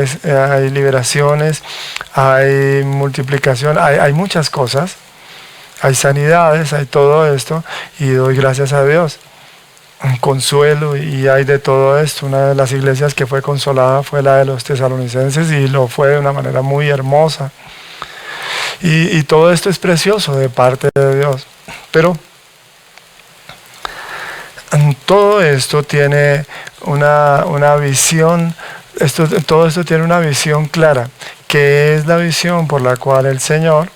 liberaciones, hay multiplicación, hay muchas cosas, hay sanidades, hay todo esto, y doy gracias a Dios. Consuelo, y hay de todo esto. Una de las iglesias que fue consolada fue la de los tesalonicenses, y lo fue de una manera muy hermosa, y todo esto es precioso de parte de Dios. Pero todo esto tiene una visión, todo esto tiene una visión clara, que es la visión por la cual el Señor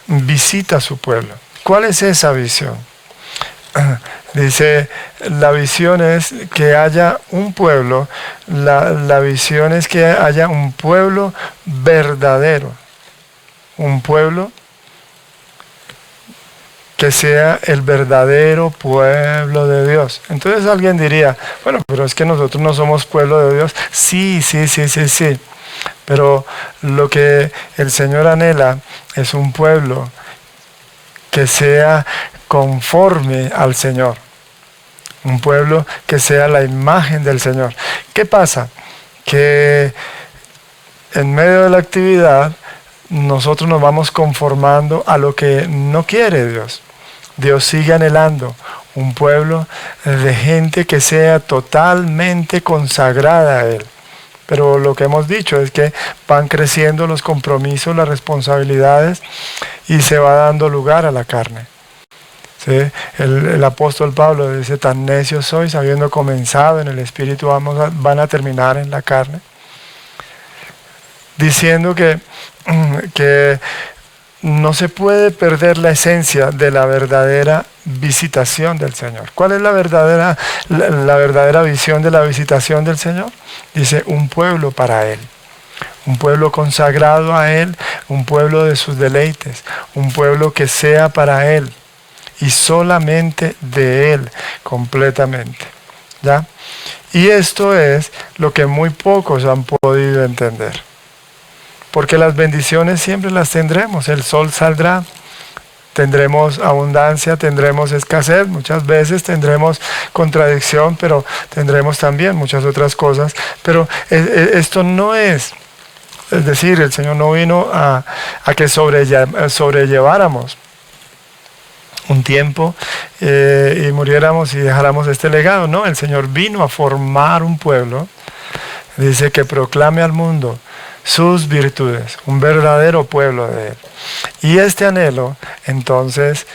visita a su pueblo. ¿Cuál es esa visión? Dice, la visión es que haya un pueblo, la visión es que haya un pueblo verdadero, un pueblo que sea el verdadero pueblo de Dios. Entonces alguien diría, bueno, pero es que nosotros no somos pueblo de Dios. Sí, pero lo que el Señor anhela es un pueblo que sea conforme al Señor, un pueblo que sea la imagen del Señor. ¿Qué pasa? Que en medio de la actividad nosotros nos vamos conformando a lo que no quiere Dios. Dios sigue anhelando un pueblo de gente que sea totalmente consagrada a Él. Pero lo que hemos dicho es que van creciendo los compromisos, las responsabilidades, y se va dando lugar a la carne. ¿Sí? El apóstol Pablo dice, tan necios sois, habiendo comenzado en el Espíritu, van a terminar en la carne. Diciendo que no se puede perder la esencia de la verdadera visitación del Señor. ¿Cuál es la verdadera visión de la visitación del Señor? Dice, un pueblo para Él, un pueblo consagrado a Él, un pueblo de sus deleites, un pueblo que sea para Él y solamente de Él completamente, ¿ya? Y esto es lo que muy pocos han podido entender. Porque las bendiciones siempre las tendremos, el sol saldrá, Tendremos abundancia, tendremos escasez, muchas veces tendremos contradicción, pero tendremos también muchas otras cosas. Pero esto no es decir, el Señor no vino a que sobrelleváramos un tiempo y muriéramos y dejáramos este legado. No, el Señor vino a formar un pueblo, dice, que proclame al mundo sus virtudes, un verdadero pueblo de Él. Y este anhelo, entonces,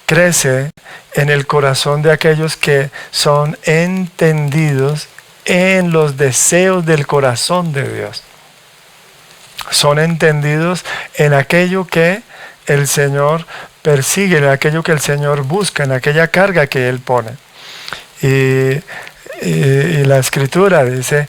crece en el corazón de aquellos que son entendidos en los deseos del corazón de Dios. Son entendidos en aquello que el Señor persigue, en aquello que el Señor busca, en aquella carga que Él pone. Y la Escritura dice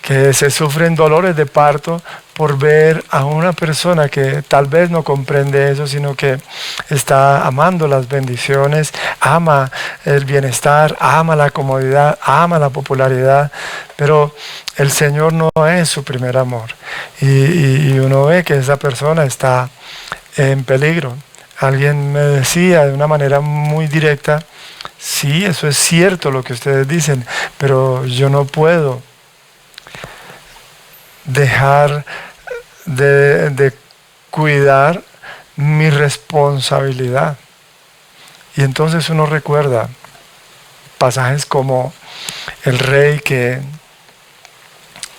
que se sufren dolores de parto por ver a una persona que tal vez no comprende eso, sino que está amando las bendiciones, ama el bienestar, ama la comodidad, ama la popularidad, pero el Señor no es su primer amor. Y uno ve que esa persona está en peligro. Alguien me decía de una manera muy directa, sí, eso es cierto lo que ustedes dicen, pero yo no puedo dejar de cuidar mi responsabilidad. Y entonces uno recuerda pasajes como el rey que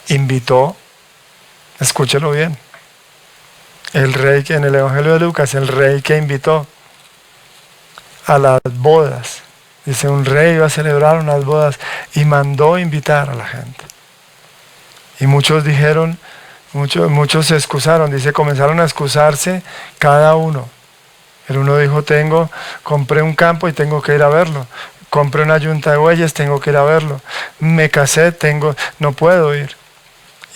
invitó, escúchelo bien, el rey que en el Evangelio de Lucas, el rey que invitó a las bodas, dice, un rey iba a celebrar unas bodas y mandó invitar a la gente. Y muchos dijeron, muchos se excusaron, dice, comenzaron a excusarse cada uno. El uno dijo, compré un campo y tengo que ir a verlo. Compré una yunta de bueyes, tengo que ir a verlo. Me casé, no puedo ir.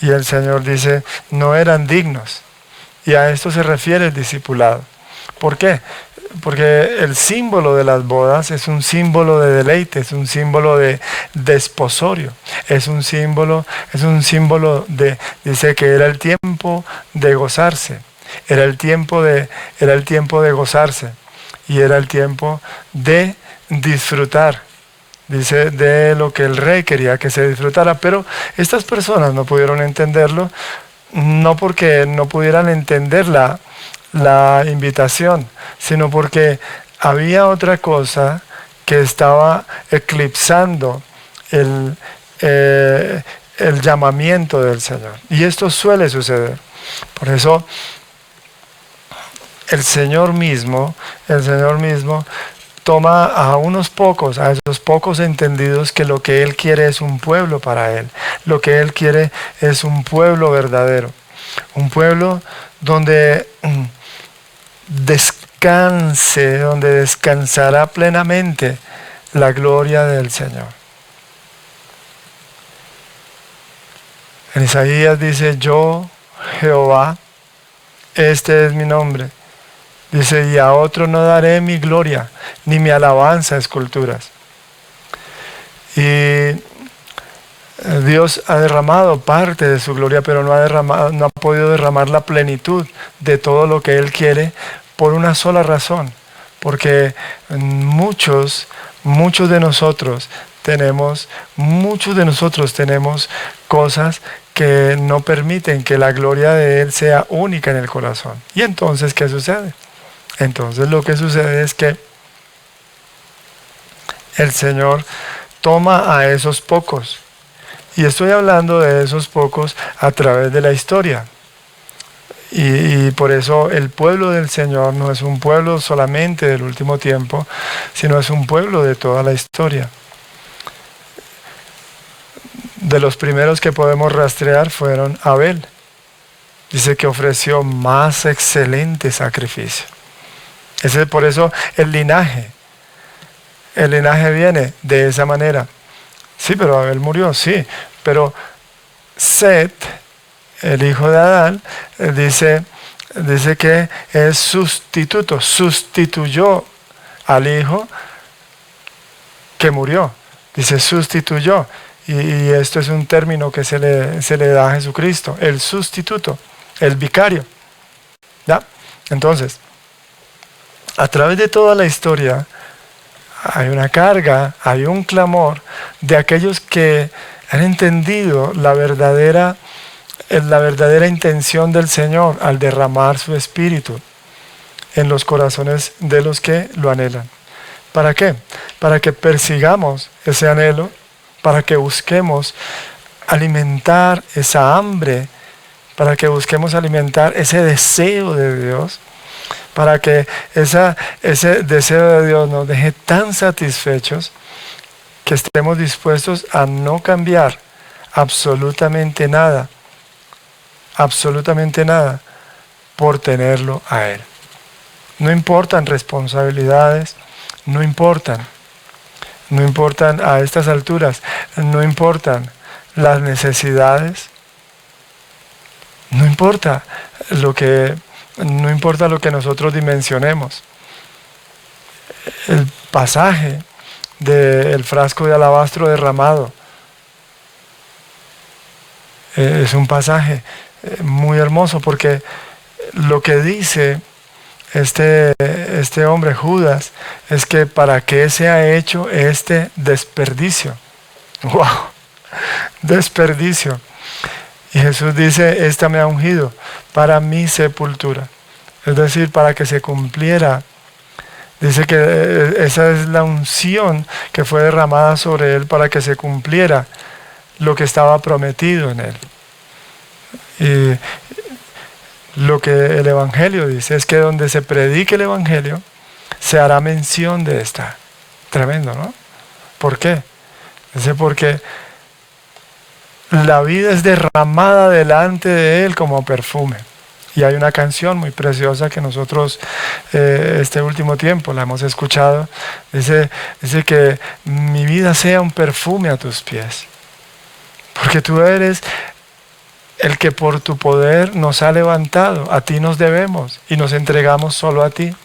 Y el Señor dice, no eran dignos. Y a esto se refiere el discipulado. ¿Por qué? Porque el símbolo de las bodas es un símbolo de deleite, es un símbolo de desposorio, es un símbolo de, dice que era el tiempo de gozarse, era el tiempo de gozarse y era el tiempo de disfrutar, dice, de lo que el rey quería que se disfrutara, pero estas personas no pudieron entenderlo, no porque no pudieran entender la invitación, sino porque había otra cosa que estaba eclipsando el llamamiento del Señor. Y esto suele suceder. Por eso el Señor mismo toma a unos pocos, a esos pocos entendidos, que lo que Él quiere es un pueblo para Él. Lo que Él quiere es un pueblo verdadero. Un pueblo donde donde descansará plenamente la gloria del Señor. En Isaías dice, yo, Jehová, este es mi nombre. Dice, y a otro no daré mi gloria, ni mi alabanza a esculturas. Y Dios ha derramado parte de su gloria, pero no ha podido derramar la plenitud de todo lo que Él quiere por una sola razón, porque muchos de nosotros tenemos cosas que no permiten que la gloria de Él sea única en el corazón. Y entonces, ¿qué sucede? Entonces lo que sucede es que el Señor toma a esos pocos. Y estoy hablando de esos pocos a través de la historia. Y por eso el pueblo del Señor no es un pueblo solamente del último tiempo, sino es un pueblo de toda la historia. De los primeros que podemos rastrear fueron Abel. Dice que ofreció más excelente sacrificio. Por eso el linaje viene de esa manera. Sí, pero Abel murió, sí, pero Set, el hijo de Adán, dice que es sustituyó al hijo que murió. Dice sustituyó, y esto es un término que se le da a Jesucristo, el sustituto, el vicario. ¿Ya? Entonces, a través de toda la historia hay una carga, hay un clamor de aquellos que han entendido la verdadera intención del Señor al derramar su Espíritu en los corazones de los que lo anhelan. ¿Para qué? Para que persigamos ese anhelo, para que busquemos alimentar esa hambre, para que busquemos alimentar ese deseo de Dios, para que ese deseo de Dios nos deje tan satisfechos que estemos dispuestos a no cambiar absolutamente nada por tenerlo a Él. No importan responsabilidades, no importan a estas alturas, no importan las necesidades, no importa lo que nosotros dimensionemos. El pasaje del frasco de alabastro derramado es un pasaje muy hermoso, porque lo que dice este hombre Judas es que para qué se ha hecho este desperdicio. ¡Wow! Desperdicio. Y Jesús dice, esta me ha ungido para mi sepultura. Es decir, para que se cumpliera. Dice que esa es la unción que fue derramada sobre él para que se cumpliera lo que estaba prometido en él. Y lo que el Evangelio dice es que donde se predique el Evangelio, se hará mención de esta. Tremendo, ¿no? ¿Por qué? Dice, porque la vida es derramada delante de Él como perfume. Y hay una canción muy preciosa que nosotros este último tiempo la hemos escuchado. Dice que mi vida sea un perfume a tus pies. Porque tú eres el que por tu poder nos ha levantado. A ti nos debemos y nos entregamos solo a ti.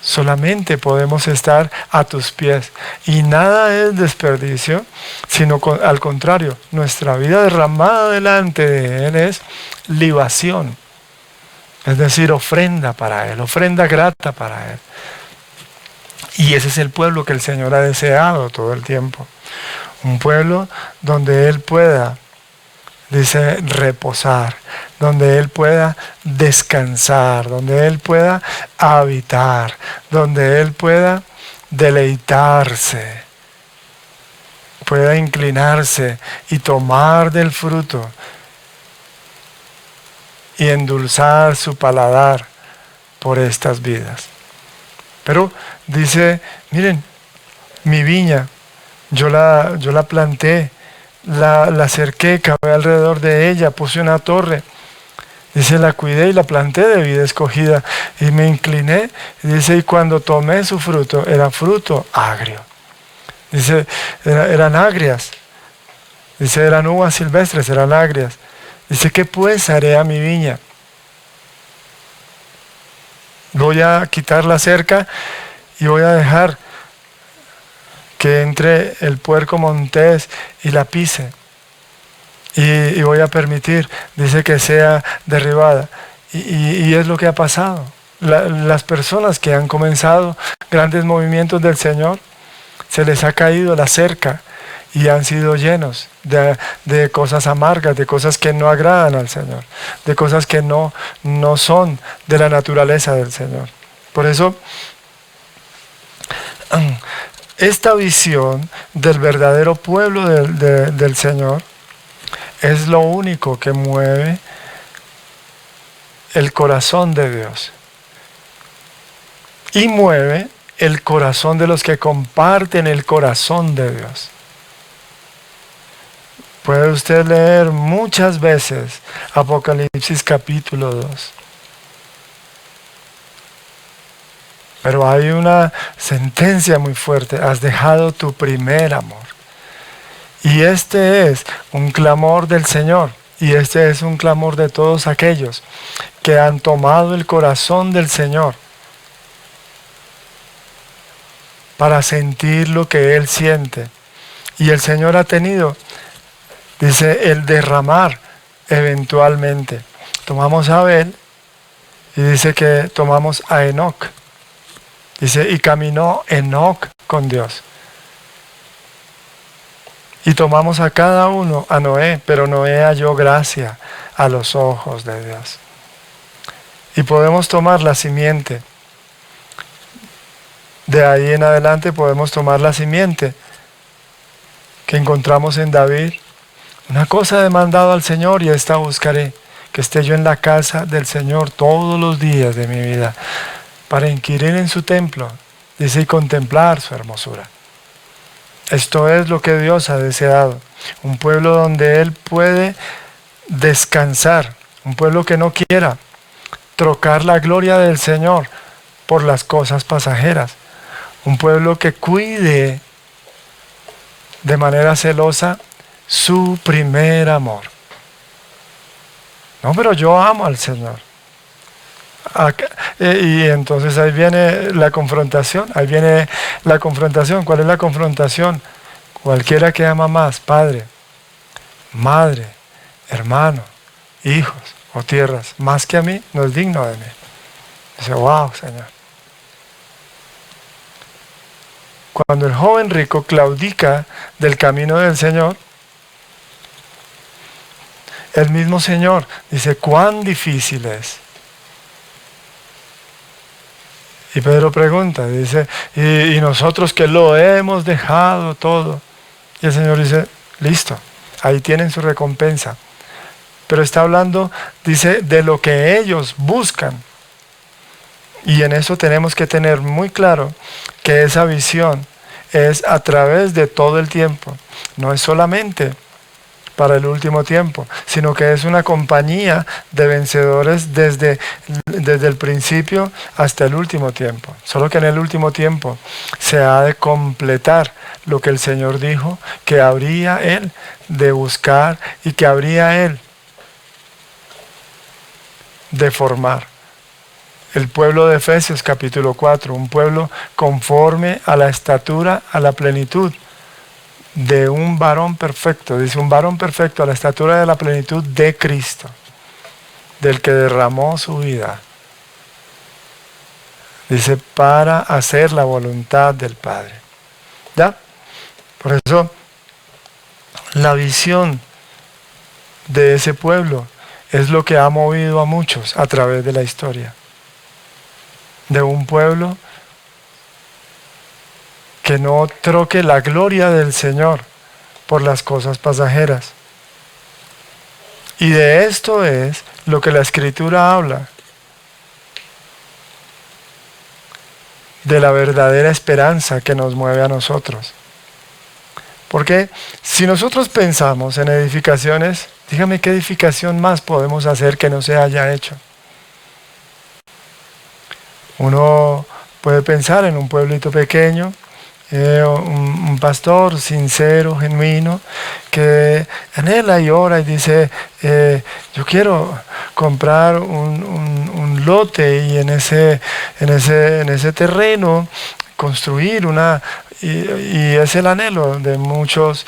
Solamente podemos estar a tus pies. Y nada es desperdicio, sino al contrario, nuestra vida derramada delante de Él es libación. Es decir, ofrenda para Él, ofrenda grata para Él. Y ese es el pueblo que el Señor ha deseado todo el tiempo. Un pueblo donde Él pueda, dice, reposar, donde Él pueda descansar, donde Él pueda habitar, donde Él pueda deleitarse, pueda inclinarse y tomar del fruto y endulzar su paladar por estas vidas. Pero dice, miren, mi viña, yo la planté, la cerqué, cavé alrededor de ella, puse una torre. Dice, la cuidé y la planté de vida escogida. Y me incliné, dice, y cuando tomé su fruto, era fruto agrio. Dice, eran agrias. Dice, eran uvas silvestres, eran agrias. Dice, ¿qué pues haré a mi viña? Voy a quitar la cerca y voy a dejar que entre el puerco montés y la pise. Y voy a permitir, dice, que sea derribada. Y es lo que ha pasado. Las personas que han comenzado grandes movimientos del Señor, se les ha caído la cerca y han sido llenos de cosas amargas, de cosas que no agradan al Señor, de cosas que no son de la naturaleza del Señor. Por eso, esta visión del verdadero pueblo del Señor es lo único que mueve el corazón de Dios y mueve el corazón de los que comparten el corazón de Dios. Puede usted leer muchas veces Apocalipsis capítulo 2. Pero hay una sentencia muy fuerte: has dejado tu primer amor. Y este es un clamor del Señor, y este es un clamor de todos aquellos que han tomado el corazón del Señor para sentir lo que Él siente. Y el Señor ha tenido, dice, el derramar eventualmente. Tomamos a Abel y dice que tomamos a Enoc. Dice, y caminó Enoc con Dios. Y tomamos a cada uno, a Noé, pero Noé halló gracia a los ojos de Dios. Y podemos tomar la simiente. De ahí en adelante podemos tomar la simiente que encontramos en David. Una cosa he demandado al Señor y esta buscaré, que esté yo en la casa del Señor todos los días de mi vida, para inquirir en su templo, dice, y contemplar su hermosura. Esto es lo que Dios ha deseado, un pueblo donde Él puede descansar, un pueblo que no quiera trocar la gloria del Señor por las cosas pasajeras, un pueblo que cuide de manera celosa su primer amor. No, pero yo amo al Señor. Y entonces ahí viene la confrontación, ¿Cuál es la confrontación? Cualquiera que ama más, padre, madre, hermano, hijos o tierras, más que a mí, no es digno de mí. Dice, wow, Señor. Cuando el joven rico claudica del camino del Señor, el mismo Señor dice, cuán difícil es. Y Pedro pregunta, dice, y nosotros que lo hemos dejado todo. Y el Señor dice, listo, ahí tienen su recompensa. Pero está hablando, dice, de lo que ellos buscan. Y en eso tenemos que tener muy claro que esa visión es a través de todo el tiempo. No es solamente para el último tiempo, sino que es una compañía de vencedores desde el principio hasta el último tiempo. Solo que en el último tiempo se ha de completar lo que el Señor dijo que habría Él de buscar y que habría Él de formar. El pueblo de Efesios capítulo 4, un pueblo conforme a la estatura, a la plenitud de un varón perfecto, dice un varón perfecto a la estatura de la plenitud de Cristo, del que derramó su vida, dice, para hacer la voluntad del Padre. ¿Ya? Por eso la visión de ese pueblo es lo que ha movido a muchos a través de la historia, de un pueblo que no troque la gloria del Señor por las cosas pasajeras. Y de esto es lo que la Escritura habla, de la verdadera esperanza que nos mueve a nosotros. Porque si nosotros pensamos en edificaciones, dígame qué edificación más podemos hacer que no se haya hecho. Uno puede pensar en un pueblito pequeño, un pastor sincero, genuino, que anhela y ora y dice, yo quiero comprar un lote y en ese terreno construir y es el anhelo de muchos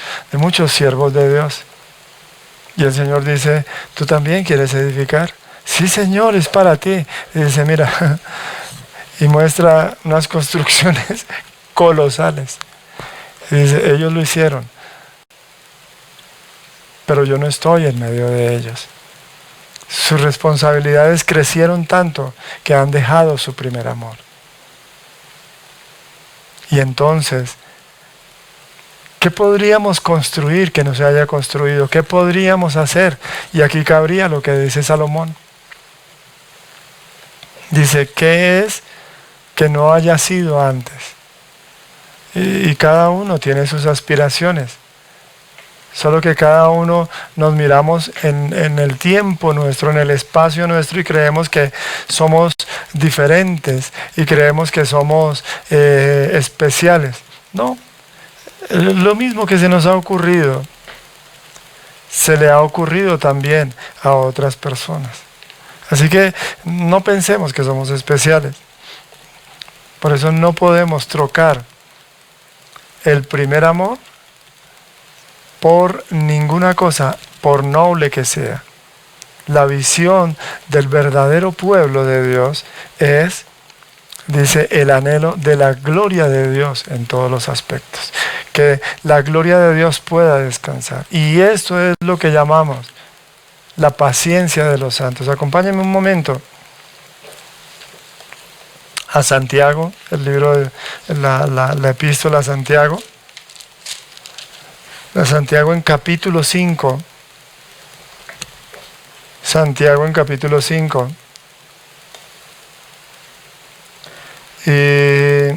siervos de Dios. Y el Señor dice, ¿tú también quieres edificar? Sí, Señor, es para ti. Y dice, mira, y muestra unas construcciones colosales. Y dice, ellos lo hicieron, pero yo no estoy en medio de ellos. Sus responsabilidades crecieron tanto que han dejado su primer amor. Y entonces, ¿qué podríamos construir que no se haya construido? ¿Qué podríamos hacer? Y aquí cabría lo que dice Salomón. Dice, ¿qué es que no haya sido antes? Y cada uno tiene sus aspiraciones. Solo que cada uno nos miramos en el tiempo nuestro, en el espacio nuestro y creemos que somos diferentes y creemos que somos especiales. No, lo mismo que se nos ha ocurrido, se le ha ocurrido también a otras personas. Así que no pensemos que somos especiales. Por eso no podemos trocar el primer amor por ninguna cosa, por noble que sea. La visión del verdadero pueblo de Dios es dice el anhelo de la gloria de Dios en todos los aspectos, que la gloria de Dios pueda descansar. Y esto es lo que llamamos la paciencia de los santos. Acompáñenme un momento a Santiago, el libro de la epístola a Santiago. A Santiago en capítulo 5. Santiago en capítulo 5. Y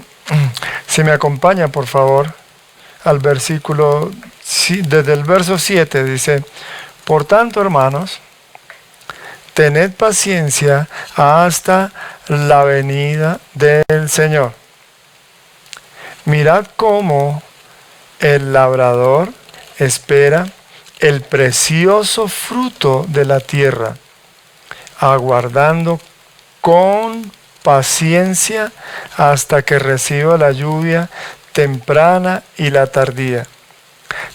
si me acompaña, por favor, al versículo, desde el verso 7, dice: por tanto, hermanos, tened paciencia hasta la venida del Señor. Mirad cómo el labrador espera el precioso fruto de la tierra, aguardando con paciencia hasta que reciba la lluvia temprana y la tardía.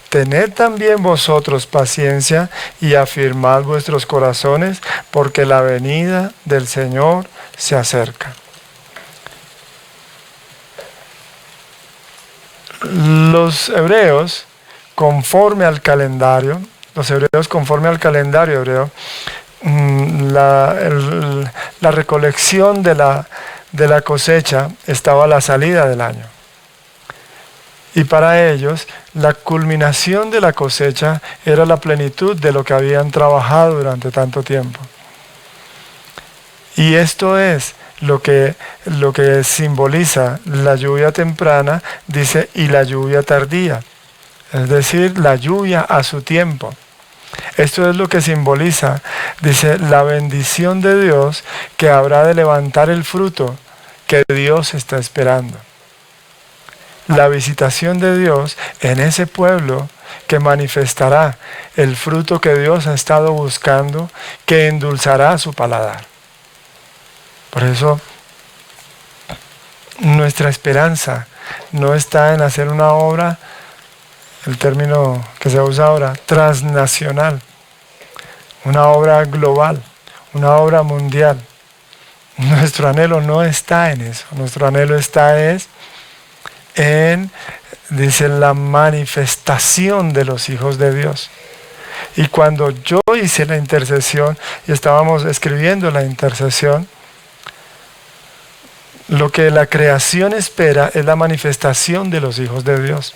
Tened también vosotros paciencia y afirmad vuestros corazones, porque la venida del Señor se acerca. Los hebreos, conforme al calendario hebreo, la recolección de la cosecha estaba a la salida del año. Y para ellos, la culminación de la cosecha era la plenitud de lo que habían trabajado durante tanto tiempo. Y esto es lo que simboliza la lluvia temprana, dice, y la lluvia tardía. Es decir, la lluvia a su tiempo. Esto es lo que simboliza, dice, la bendición de Dios que habrá de levantar el fruto que Dios está esperando. La visitación de Dios en ese pueblo que manifestará el fruto que Dios ha estado buscando, que endulzará su paladar. Por eso, nuestra esperanza no está en hacer una obra, el término que se usa ahora, transnacional, una obra global, una obra mundial. Nuestro anhelo no está en eso, nuestro anhelo está dice, la manifestación de los hijos de Dios. Y cuando yo hice la intercesión y estábamos escribiendo la intercesión, lo que la creación espera es la manifestación de los hijos de Dios.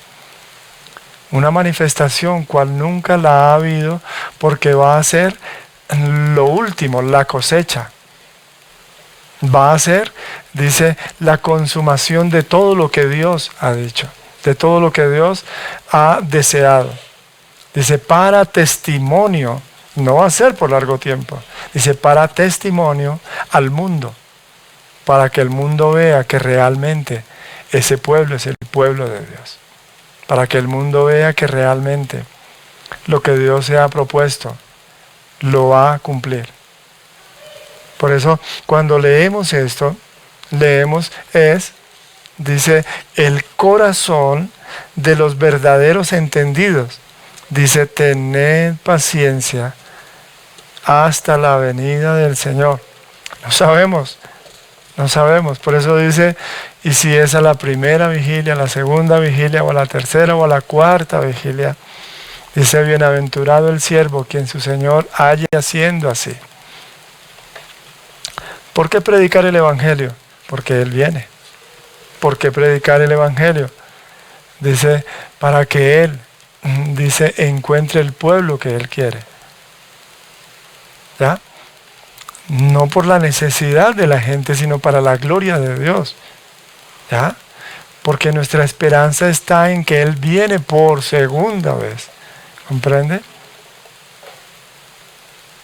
Una manifestación cual nunca la ha habido, porque va a ser lo último, la cosecha. Va a ser, dice, la consumación de todo lo que Dios ha dicho, de todo lo que Dios ha deseado. Dice, para testimonio, no va a ser por largo tiempo, dice, para testimonio al mundo, para que el mundo vea que realmente ese pueblo es el pueblo de Dios. Para que el mundo vea que realmente lo que Dios se ha propuesto lo va a cumplir. Por eso, cuando leemos esto, dice, el corazón de los verdaderos entendidos. Dice, tened paciencia hasta la venida del Señor. No sabemos. Por eso dice, y si es a la primera vigilia, a la segunda vigilia, o a la tercera, o a la cuarta vigilia, dice, bienaventurado el siervo, quien su Señor haya haciendo así. ¿Por qué predicar el Evangelio? Porque Él viene. ¿Por qué predicar el Evangelio? Dice, para que Él, dice, encuentre el pueblo que Él quiere. ¿Ya? No por la necesidad de la gente, sino para la gloria de Dios. ¿Ya? Porque nuestra esperanza está en que Él viene por segunda vez. ¿Comprende?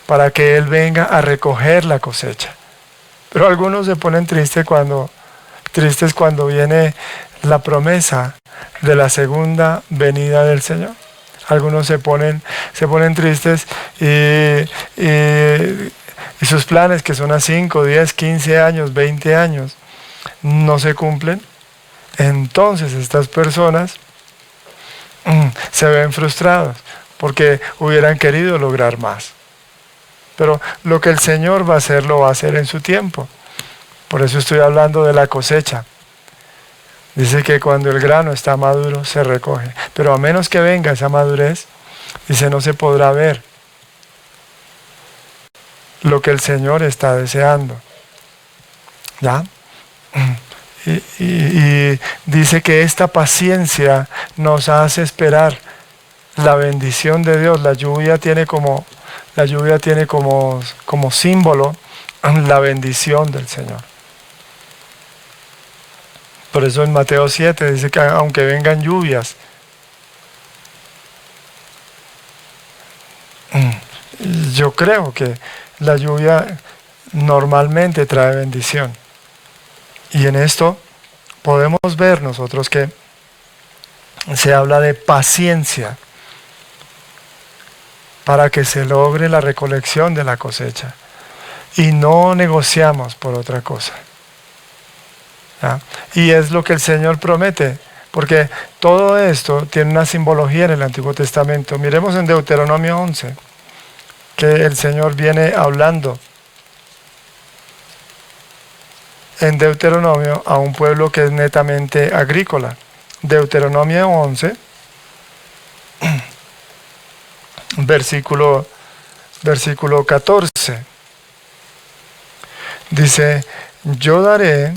Para que Él venga a recoger la cosecha. Pero algunos se ponen tristes cuando viene la promesa de la segunda venida del Señor. Algunos se ponen tristes y sus planes, que son a 5, 10, 15 años, 20 años, no se cumplen. Entonces estas personas se ven frustrados porque hubieran querido lograr más. Pero lo que el Señor va a hacer, lo va a hacer en su tiempo. Por eso estoy hablando de la cosecha. Dice que cuando el grano está maduro se recoge, pero a menos que venga esa madurez, dice, no se podrá ver lo que el Señor está deseando. ¿Ya? Y dice que esta paciencia nos hace esperar la bendición de Dios. La lluvia tiene como símbolo la bendición del Señor. Por eso en Mateo 7 dice que aunque vengan lluvias, yo creo que la lluvia normalmente trae bendición. Y en esto podemos ver nosotros que se habla de paciencia para que se logre la recolección de la cosecha. Y no negociamos por otra cosa. ¿Ya? Y es lo que el Señor promete, porque todo esto tiene una simbología en el Antiguo Testamento. Miremos en Deuteronomio 11, que el Señor viene hablando en Deuteronomio a un pueblo que es netamente agrícola. Deuteronomio 11, versículo 14. Dice, yo daré,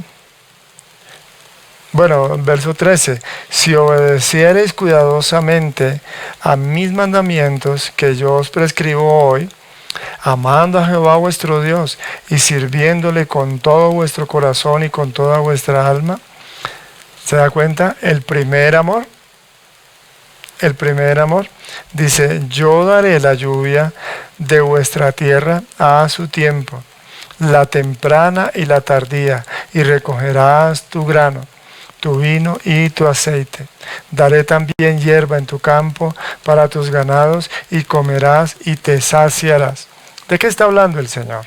verso 13, si obedeciereis cuidadosamente a mis mandamientos que yo os prescribo hoy, amando a Jehová vuestro Dios y sirviéndole con todo vuestro corazón y con toda vuestra alma. ¿Se da cuenta? El primer amor dice, yo daré la lluvia de vuestra tierra a su tiempo, la temprana y la tardía, y recogerás tu grano, tu vino y tu aceite. Daré también hierba en tu campo para tus ganados, y comerás y te saciarás. ¿De qué está hablando el Señor?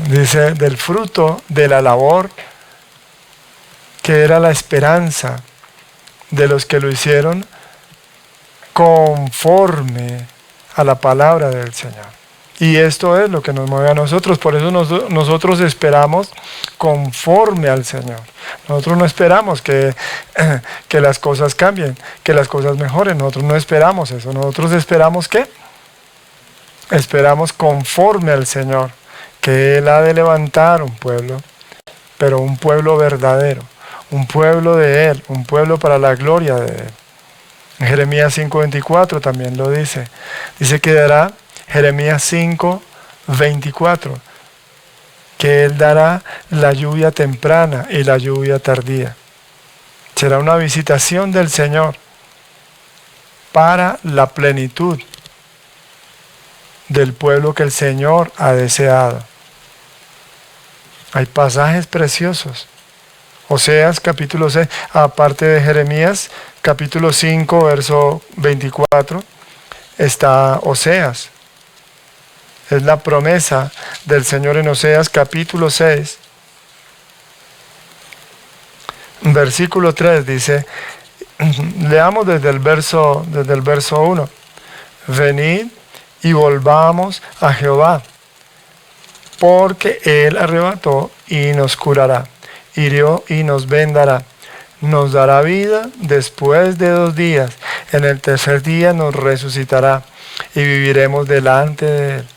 Dice, del fruto de la labor que era la esperanza de los que lo hicieron conforme a la palabra del Señor. Y esto es lo que nos mueve a nosotros. Por eso nosotros esperamos conforme al Señor. Nosotros no esperamos que las cosas cambien, que las cosas mejoren. Nosotros no esperamos eso. Nosotros esperamos ¿qué? Esperamos conforme al Señor, que Él ha de levantar un pueblo, pero un pueblo verdadero, un pueblo de Él, un pueblo para la gloria de Él. En Jeremías 5:24 también lo dice. Dice que dará, Jeremías 5:24, que Él dará la lluvia temprana y la lluvia tardía. Será una visitación del Señor para la plenitud del pueblo que el Señor ha deseado. Hay pasajes preciosos. Oseas capítulo 6, aparte de Jeremías, capítulo 5, verso 24, está Oseas. Es la promesa del Señor en Oseas capítulo 6. Versículo 3 dice, leamos desde el verso 1. Venid y volvamos a Jehová, porque Él arrebató y nos curará, hirió y nos vendará, nos dará vida después de 2 días, en el tercer día nos resucitará y viviremos delante de Él.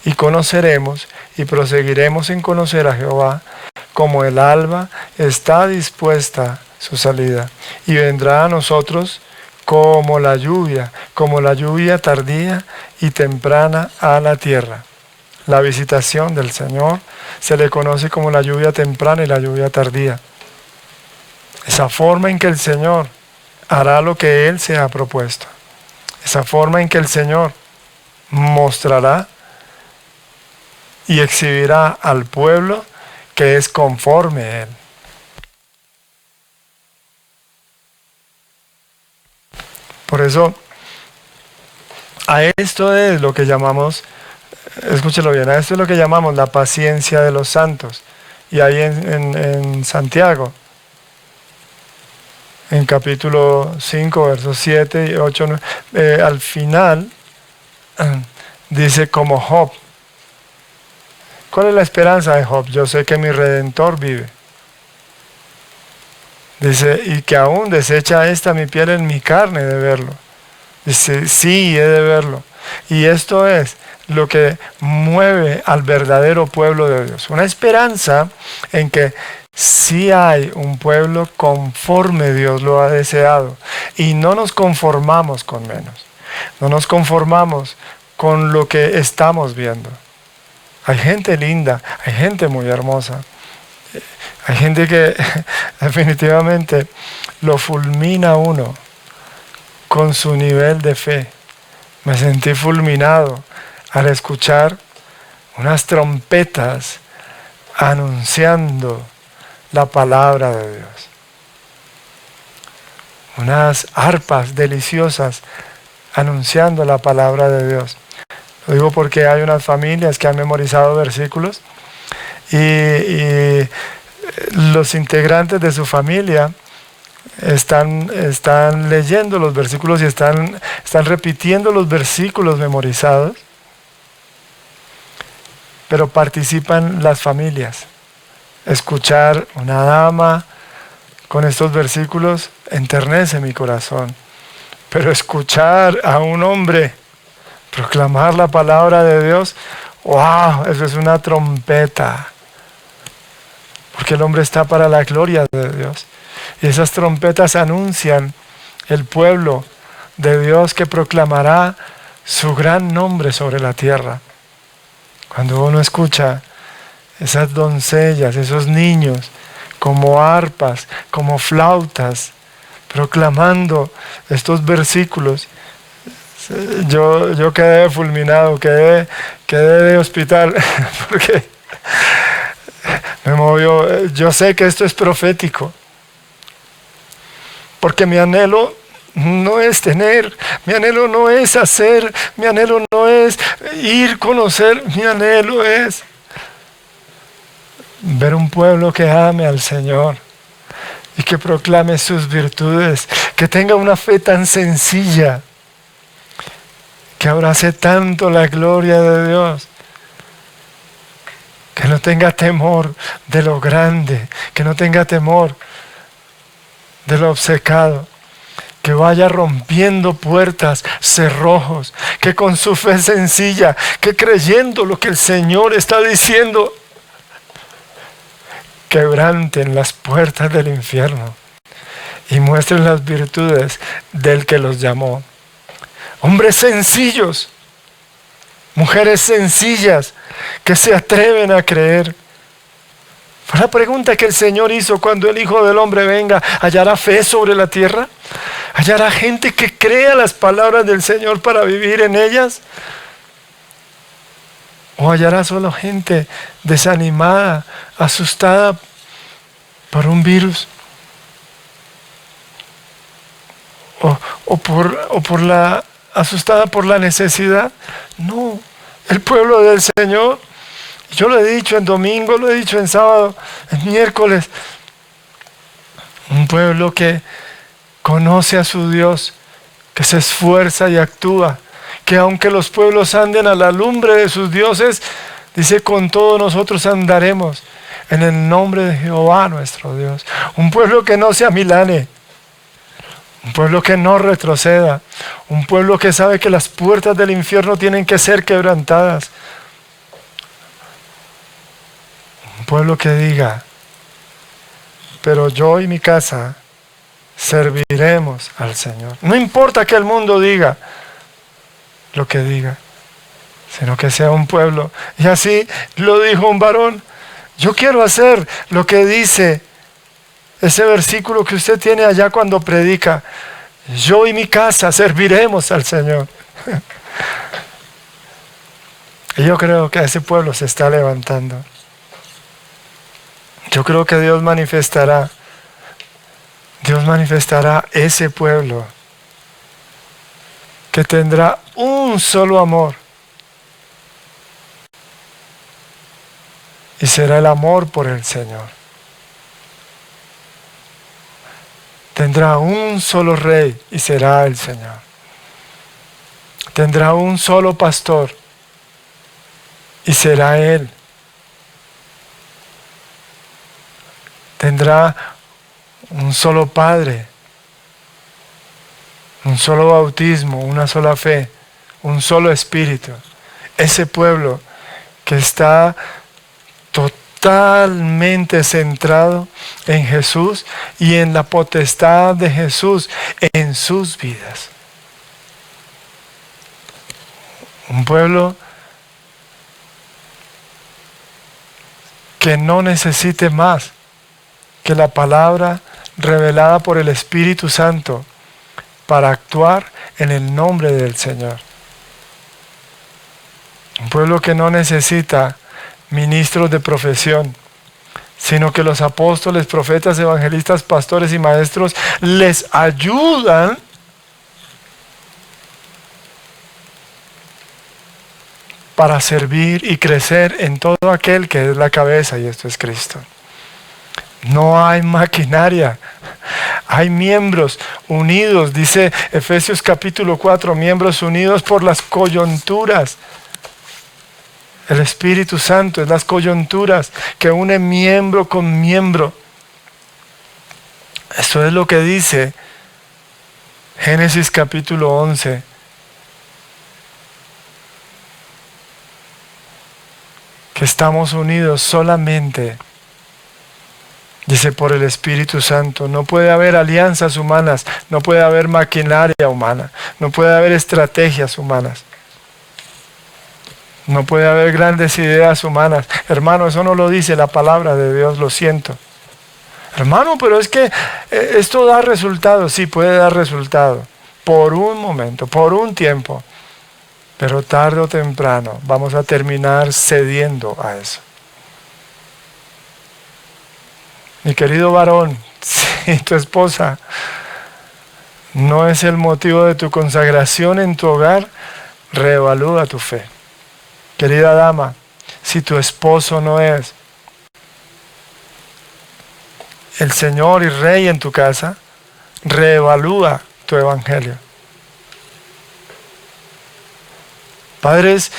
Y conoceremos y proseguiremos en conocer a Jehová, como el alba está dispuesta su salida, y vendrá a nosotros como la lluvia tardía y temprana a la tierra. La visitación del Señor se le conoce como la lluvia temprana y la lluvia tardía. Esa forma en que el Señor hará lo que Él se ha propuesto. Esa forma en que el Señor mostrará y exhibirá al pueblo que es conforme a Él. Por eso, a esto es lo que llamamos, escúchelo bien, a esto es lo que llamamos la paciencia de los santos. Y ahí en Santiago, en capítulo 5, versos 7 y 8, al final, dice como Job ¿Cuál es la esperanza de Job? Yo sé que mi Redentor vive. Dice, y que aún desecha esta mi piel en mi carne de verlo. Dice, sí, he de verlo. Y esto es lo que mueve al verdadero pueblo de Dios. Una esperanza en que sí hay un pueblo conforme Dios lo ha deseado. Y no nos conformamos con menos. No nos conformamos con lo que estamos viendo. Hay gente linda, hay gente muy hermosa. Hay gente que definitivamente lo fulmina a uno con su nivel de fe. Me sentí fulminado al escuchar unas trompetas anunciando la palabra de Dios. Unas arpas deliciosas anunciando la palabra de Dios. Lo digo porque hay unas familias que han memorizado versículos y los integrantes de su familia están leyendo los versículos y están repitiendo los versículos memorizados, pero participan las familias. Escuchar una dama con estos versículos enternece mi corazón, pero escuchar a un hombre proclamar la palabra de Dios, ¡wow! Eso es una trompeta. Porque el hombre está para la gloria de Dios. Y esas trompetas anuncian el pueblo de Dios que proclamará su gran nombre sobre la tierra. Cuando uno escucha esas doncellas, esos niños, como arpas, como flautas, proclamando estos versículos, yo quedé fulminado, quedé de hospital, porque me movió. Yo sé que esto es profético, porque mi anhelo no es tener, mi anhelo no es hacer, mi anhelo no es ir, conocer, mi anhelo es ver un pueblo que ame al Señor y que proclame sus virtudes, que tenga una fe tan sencilla, que abrace tanto la gloria de Dios, que no tenga temor de lo grande, que no tenga temor de lo obcecado, que vaya rompiendo puertas, cerrojos, que con su fe sencilla, que creyendo lo que el Señor está diciendo, quebranten las puertas del infierno y muestren las virtudes del que los llamó. Hombres sencillos, mujeres sencillas que se atreven a creer. Fue la pregunta que el Señor hizo cuando el Hijo del Hombre venga. ¿Hallará fe sobre la tierra? ¿Hallará gente que crea las palabras del Señor para vivir en ellas? ¿O hallará solo gente desanimada, asustada por un virus? Asustada por la necesidad. No, el pueblo del Señor, yo lo he dicho en domingo, lo he dicho en sábado, en miércoles, un pueblo que conoce a su Dios, que se esfuerza y actúa, que aunque los pueblos anden a la lumbre de sus dioses, dice, con todos nosotros andaremos en el nombre de Jehová nuestro Dios. Un pueblo que no se amilane, un pueblo que no retroceda, un pueblo que sabe que las puertas del infierno tienen que ser quebrantadas. Un pueblo que diga, pero yo y mi casa serviremos al Señor. No importa que el mundo diga lo que diga, sino que sea un pueblo. Y así lo dijo un varón, yo quiero hacer lo que dice ese versículo que usted tiene allá cuando predica, yo y mi casa serviremos al Señor. Y yo creo que ese pueblo se está levantando. Yo creo que Dios manifestará ese pueblo que tendrá un solo amor. Y será el amor por el Señor. Tendrá un solo rey y será el Señor. Tendrá un solo pastor y será Él. tendrá un solo Padre, un solo bautismo, una sola fe, un solo Espíritu. Ese pueblo que está totalmente centrado en Jesús y en la potestad de Jesús en sus vidas. Un pueblo que no necesite más que la palabra revelada por el Espíritu Santo para actuar en el nombre del Señor. Un pueblo que no necesita ministros de profesión, sino que los apóstoles, profetas, evangelistas, pastores y maestros les ayudan para servir y crecer en todo aquel que es la cabeza, y esto es Cristo. No hay maquinaria, hay miembros unidos, dice Efesios capítulo 4, miembros unidos por las coyunturas. El Espíritu Santo es las coyunturas que unen miembro con miembro. Eso es lo que dice Génesis capítulo 11. Que estamos unidos solamente, dice, por el Espíritu Santo. No puede haber alianzas humanas, no puede haber maquinaria humana, no puede haber estrategias humanas, no puede haber grandes ideas humanas. Hermano, eso no lo dice la palabra de Dios, lo siento. Hermano, pero es que esto da resultado. Sí, puede dar resultado, por un momento, por un tiempo. Pero tarde o temprano vamos a terminar cediendo a eso. Mi querido varón, si tu esposa no es el motivo de tu consagración en tu hogar, reevalúa tu fe. Querida dama, si tu esposo no es el Señor y Rey en tu casa, reevalúa tu evangelio. Padres,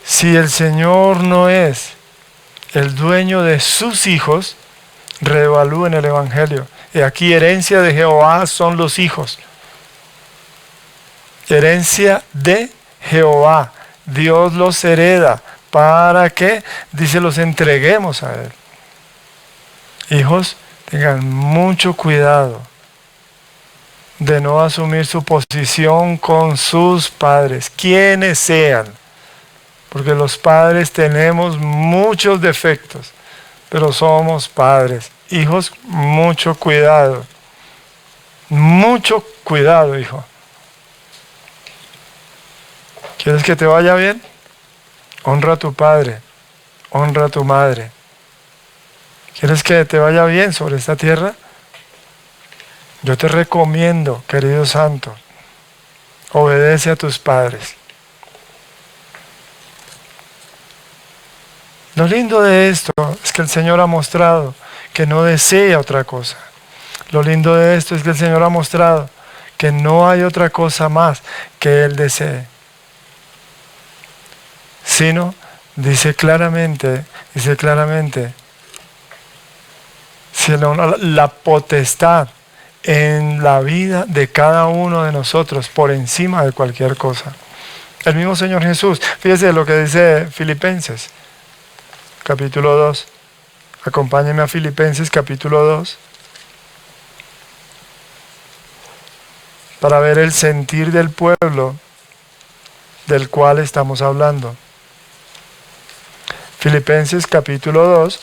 si el Señor no es el dueño de sus hijos, reevalúen el evangelio. Y aquí herencia de Jehová son los hijos. Herencia de Jehová. Dios los hereda para que, dice, los entreguemos a Él. Hijos, tengan mucho cuidado de no asumir su posición con sus padres, quienes sean, porque los padres tenemos muchos defectos, pero somos padres. Hijos, mucho cuidado, hijo. ¿Quieres que te vaya bien? Honra a tu padre, honra a tu madre. ¿Quieres que te vaya bien sobre esta tierra? Yo te recomiendo, querido santo, obedece a tus padres. Lo lindo de esto es que el Señor ha mostrado que no desea otra cosa. Lo lindo de esto es que el Señor ha mostrado que no hay otra cosa más que Él desee. Sino, dice claramente, si la potestad en la vida de cada uno de nosotros por encima de cualquier cosa. El mismo Señor Jesús, fíjese lo que dice Filipenses capítulo 2. Acompáñenme a Filipenses capítulo 2 para ver el sentir del pueblo del cual estamos hablando. Filipenses capítulo 2.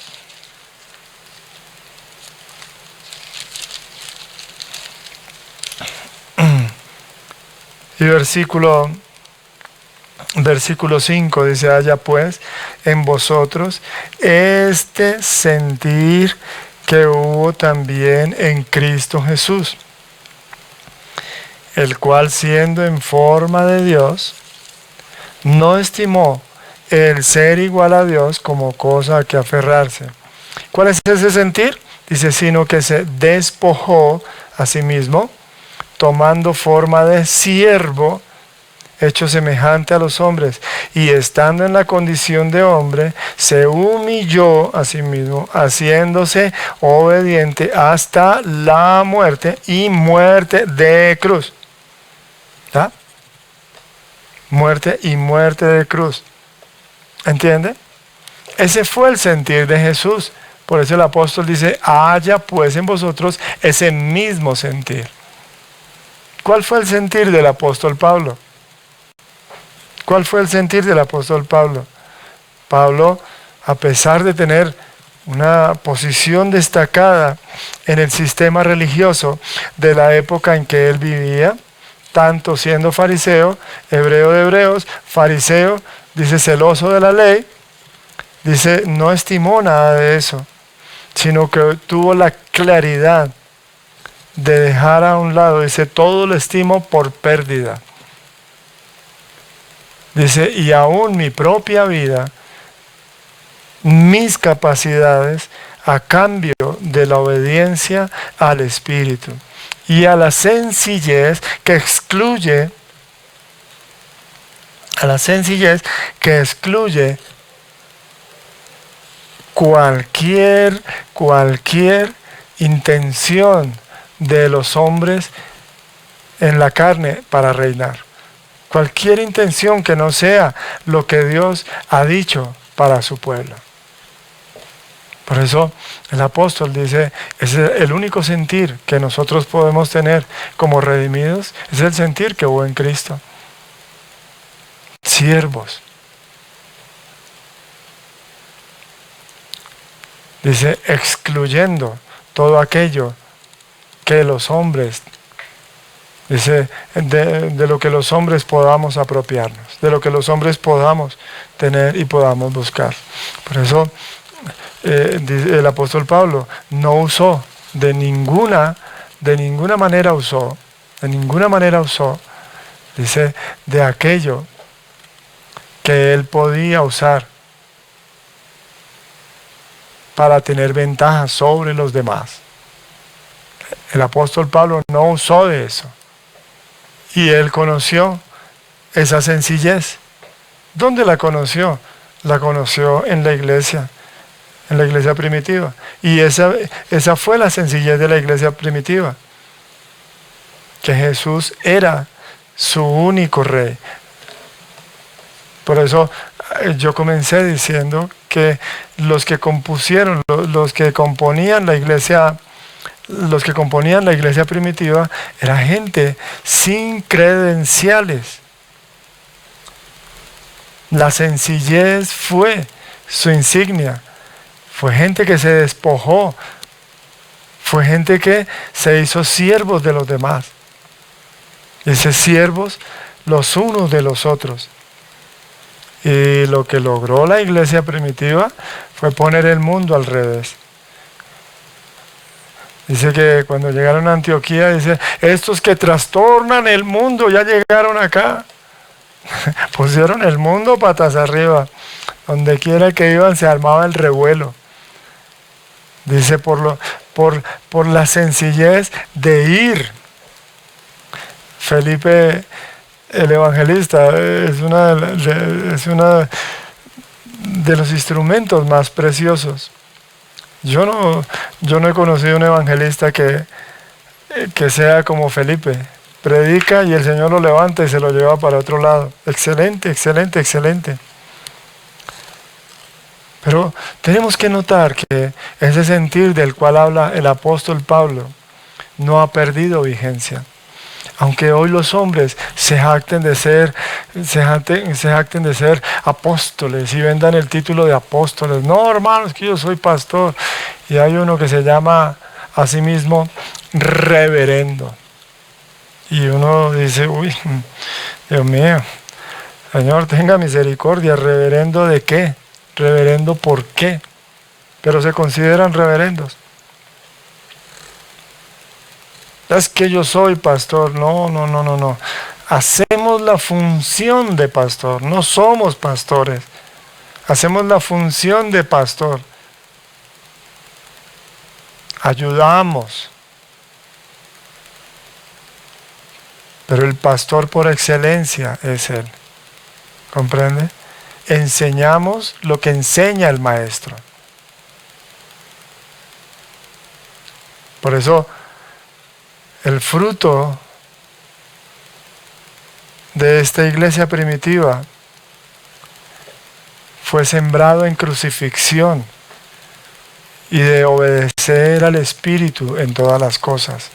Y versículo 5 dice: haya pues en vosotros este sentir que hubo también en Cristo Jesús, el cual, siendo en forma de Dios, no estimó el ser igual a Dios como cosa a que aferrarse. ¿Cuál es ese sentir? Dice, sino que se despojó a sí mismo, tomando forma de siervo, hecho semejante a los hombres, y estando en la condición de hombre, se humilló a sí mismo, haciéndose obediente hasta la muerte, y muerte de cruz. ¿Ah? Muerte y muerte de cruz. ¿Entiende? Ese fue el sentir de Jesús. Por eso el apóstol dice, haya pues en vosotros ese mismo sentir. ¿Cuál fue el sentir del apóstol Pablo? ¿Cuál fue el sentir del apóstol Pablo? Pablo, a pesar de tener una posición destacada en el sistema religioso de la época en que él vivía, tanto siendo fariseo, hebreo de hebreos, fariseo, dice celoso de la ley, dice no estimó nada de eso, sino que tuvo la claridad de dejar a un lado, dice todo lo estimo por pérdida. Dice, y aún mi propia vida, mis capacidades, a cambio de la obediencia al Espíritu y a la sencillez que excluye, cualquier intención de los hombres en la carne para reinar. Cualquier intención que no sea lo que Dios ha dicho para su pueblo. Por eso el apóstol dice, es el único sentir que nosotros podemos tener como redimidos, es el sentir que hubo en Cristo. Siervos. Dice, excluyendo todo aquello que los hombres, dice, de lo que los hombres podamos apropiarnos, de lo que los hombres podamos tener y podamos buscar. Por eso el apóstol Pablo no usó de ninguna manera usó, dice, de aquello que él podía usar para tener ventaja sobre los demás. El apóstol Pablo no usó de eso. Y él conoció esa sencillez. ¿Dónde la conoció? La conoció en la iglesia primitiva. Y esa fue la sencillez de la iglesia primitiva. Que Jesús era su único rey. Por eso yo comencé diciendo que los que componían la iglesia primitiva era gente sin credenciales. La sencillez fue su insignia. Fue gente que se despojó. Fue gente que se hizo siervos de los demás. Dice siervos los unos de los otros. Y lo que logró la iglesia primitiva fue poner el mundo al revés. Dice que cuando llegaron a Antioquía, dice, estos que trastornan el mundo ya llegaron acá. Pusieron el mundo patas arriba. Donde quiera que iban se armaba el revuelo. Dice por la sencillez de ir. Felipe el evangelista es uno de los instrumentos más preciosos. Yo no he conocido un evangelista que sea como Felipe. Predica y el Señor lo levanta y se lo lleva para otro lado. Excelente, excelente, excelente. Pero tenemos que notar que ese sentir del cual habla el apóstol Pablo no ha perdido vigencia. Aunque hoy los hombres se jacten de ser apóstoles y vendan el título de apóstoles. No, hermanos, que yo soy pastor. Y hay uno que se llama a sí mismo reverendo. Y uno dice, uy, Dios mío, Señor, tenga misericordia. ¿Reverendo de qué? ¿Reverendo por qué? Pero se consideran reverendos. Es que yo soy pastor. No. Hacemos la función de pastor. No somos pastores. Hacemos la función de pastor. Ayudamos. pero el pastor por excelencia es Él. ¿Comprende? Enseñamos lo que enseña el maestro. Por eso el fruto de esta iglesia primitiva fue sembrado en crucifixión y de obedecer al Espíritu en todas las cosas.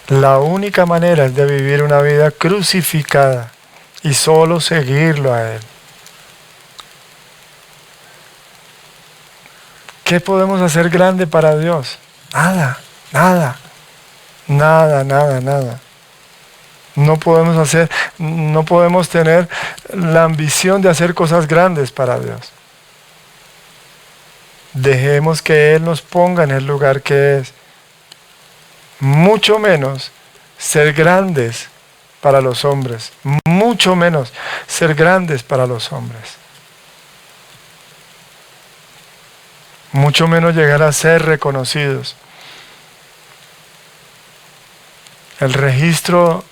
La única manera es de vivir una vida crucificada y solo seguirlo a Él. ¿Qué podemos hacer grande para Dios? Nada. No podemos tener la ambición de hacer cosas grandes para Dios. Dejemos que Él nos ponga en el lugar que es. Mucho menos ser grandes para los hombres. Mucho menos ser grandes para los hombres. Mucho menos llegar a ser reconocidos. El registro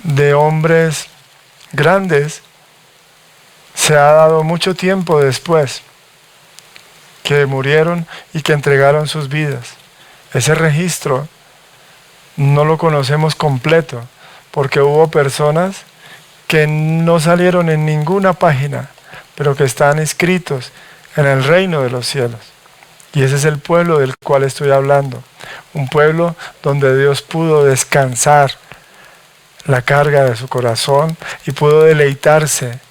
de hombres grandes se ha dado mucho tiempo después que murieron y que entregaron sus vidas. Ese registro no lo conocemos completo porque hubo personas que no salieron en ninguna página, pero que están escritos en el reino de los cielos. Y ese es el pueblo del cual estoy hablando. Un pueblo donde Dios pudo descansar la carga de su corazón y pudo deleitarse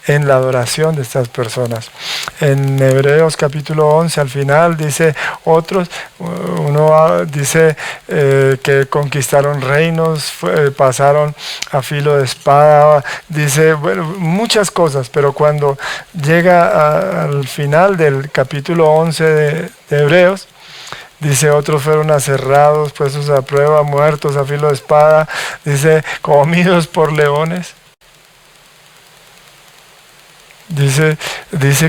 en la adoración de estas personas. En Hebreos capítulo 11 al final dice dice que conquistaron reinos, pasaron a filo de espada, dice muchas cosas, pero cuando llega al final del capítulo 11 de Hebreos, dice, otros fueron aserrados, puestos a prueba, muertos a filo de espada, dice, comidos por leones. Dice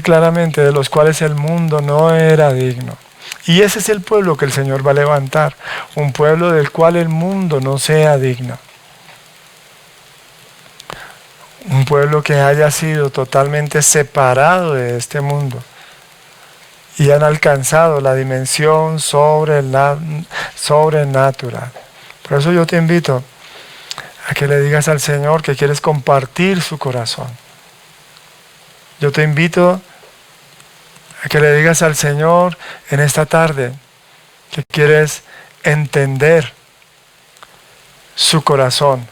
claramente, de los cuales el mundo no era digno. Y ese es el pueblo que el Señor va a levantar, un pueblo del cual el mundo no sea digno. Un pueblo que haya sido totalmente separado de este mundo y han alcanzado la dimensión sobrenatural. Por eso yo te invito a que le digas al Señor que quieres compartir su corazón. Yo te invito a que le digas al Señor en esta tarde que quieres entender su corazón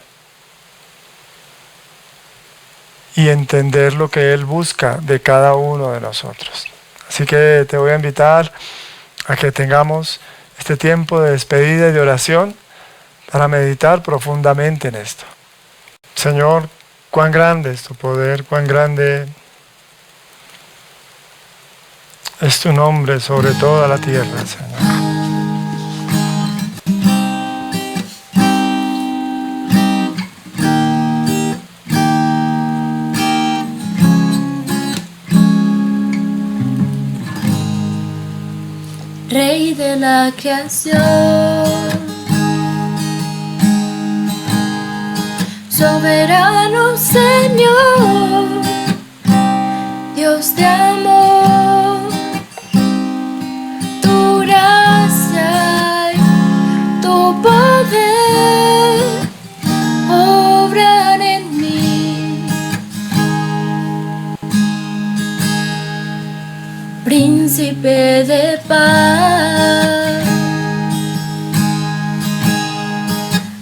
y entender lo que Él busca de cada uno de nosotros. Así que te voy a invitar a que tengamos este tiempo de despedida y de oración para meditar profundamente en esto. Señor, cuán grande es tu poder, cuán grande es tu nombre sobre toda la tierra, Señor. Rey de la creación, soberano Señor, Dios de amor, tu gracia y tu poder obran en mí. Príncipe de paz,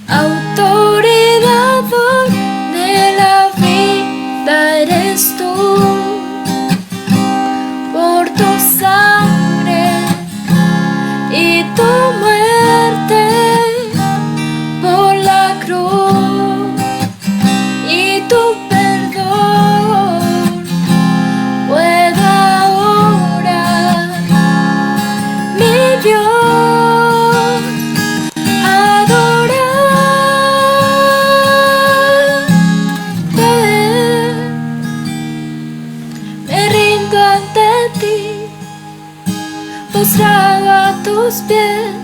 autoridad de la vida eres tú. Por tu sangre y tu muerte, por la cruz y tu perdón, puedo ahora, mi Dios, adorarte. Me rindo ante ti, postrado a tus pies.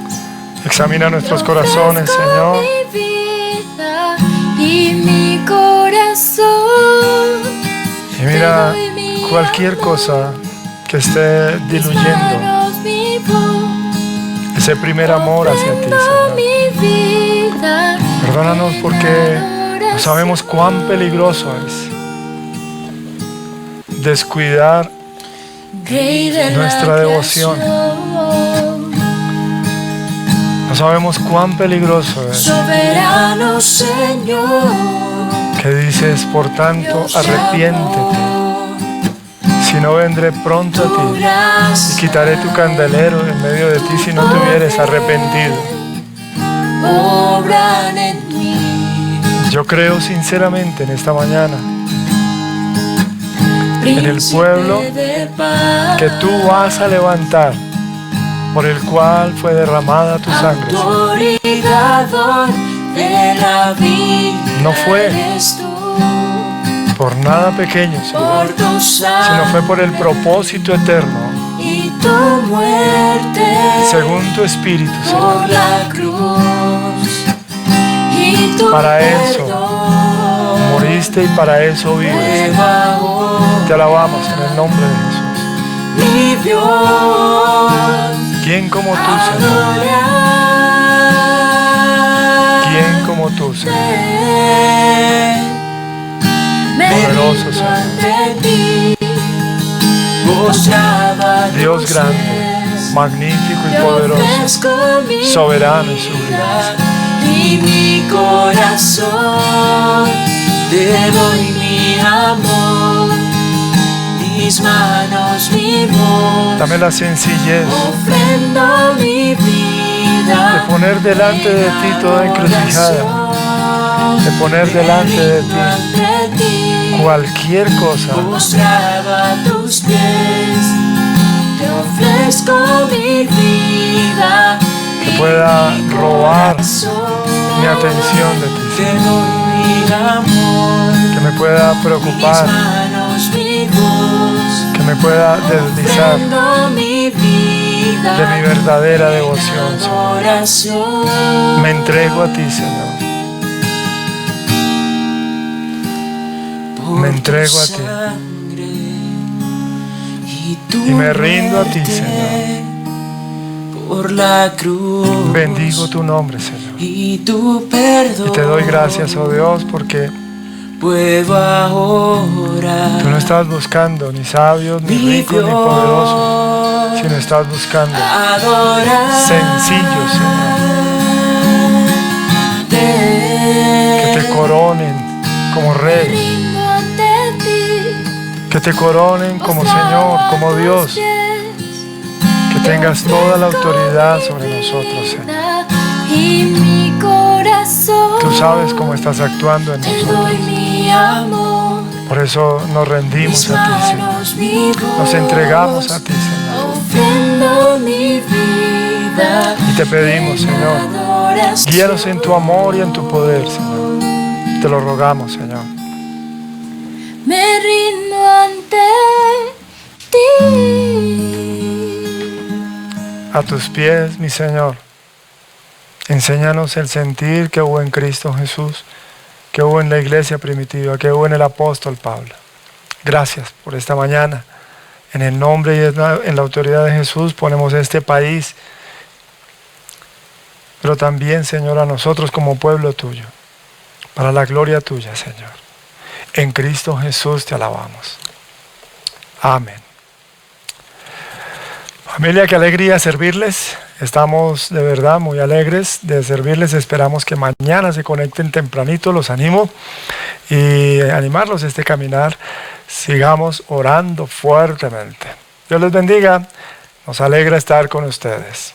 Examina nuestros corazones, Señor. Mi vida y mi corazón. Y mira cualquier cosa que esté diluyendo ese primer amor hacia ti, Señor. Perdónanos porque no sabemos cuán peligroso es descuidar nuestra devoción. No sabemos cuán peligroso es Soberano Señor, que dices, por tanto, arrepiéntete, si no vendré pronto a ti y quitaré tu candelero en medio de ti si no te hubieres arrepentido. obran en mí. Yo creo sinceramente en esta mañana, en el pueblo que tú vas a levantar, por el cual fue derramada tu sangre, Señor. De la vida No fue eres tú, por nada pequeño, Señor, por tu sino fue por el propósito eterno, y tu muerte, según tu espíritu, por Señor. la cruz y tu Para eso perdón. moriste y para eso vives. Puedo ahora, Te alabamos en el nombre de Jesús. mi Dios, ¿Quién como tú, Señor? adorar. ¿Quién como tú, Señor? Poderoso Señor. ante ti, postrada a Dios tus grande, pies, magnífico y te poderoso, ofrezco mi soberano y sublime. vida y mi corazón, te doy mi amor, mis manos, mi voz, Dame la sencillez ofrendo mi vida, de poner delante de ti toda encrucijada, de poner delante de ti cualquier cosa postrada a tus pies, te ofrezco mi vida que pueda robar mi atención de te ti, doy mi amor, que me pueda preocupar, mis manos, mi voz, que me pueda deslizar ofrendo mi vida, de mi verdadera devoción, Señor. adoración. Me entrego a ti, Señor. Me entrego a ti ti y me rindo a ti, Señor. Por la cruz Bendigo tu nombre, Señor. y tu perdón. Y te doy gracias, oh Dios, porque Puedo ahora, tú no estás buscando ni sabios, ni mi ricos, ni poderosos, sino estás buscando adorar, sencillos, Señor, que te coronen como rey, rindo ante ti, que te coronen como Señor, como Dios, que tengas toda la autoridad sobre nosotros, Señor. y mi corazón, Tú sabes cómo estás actuando en te doy nosotros. mi amor, Por eso nos rendimos mis a ti, Señor. manos, mi voz, Nos entregamos a ti, Señor. ofrendo mi vida Y te pedimos, Señor, adoración. guíanos en tu amor y en tu poder, Señor. Te lo rogamos, Señor. Me rindo ante ti. A tus pies, mi Señor. Enséñanos el sentir que hubo en Cristo Jesús, que hubo en la iglesia primitiva, que hubo en el apóstol Pablo. Gracias por esta mañana. En el nombre y en la autoridad de Jesús ponemos este país, pero también, Señor, a nosotros como pueblo tuyo, para la gloria tuya, Señor. En Cristo Jesús te alabamos. Amén. Familia, qué alegría servirles. Estamos de verdad muy alegres de servirles. Esperamos que mañana se conecten tempranito. Los animo y animarlos a este caminar. Sigamos orando fuertemente. Dios les bendiga. Nos alegra estar con ustedes.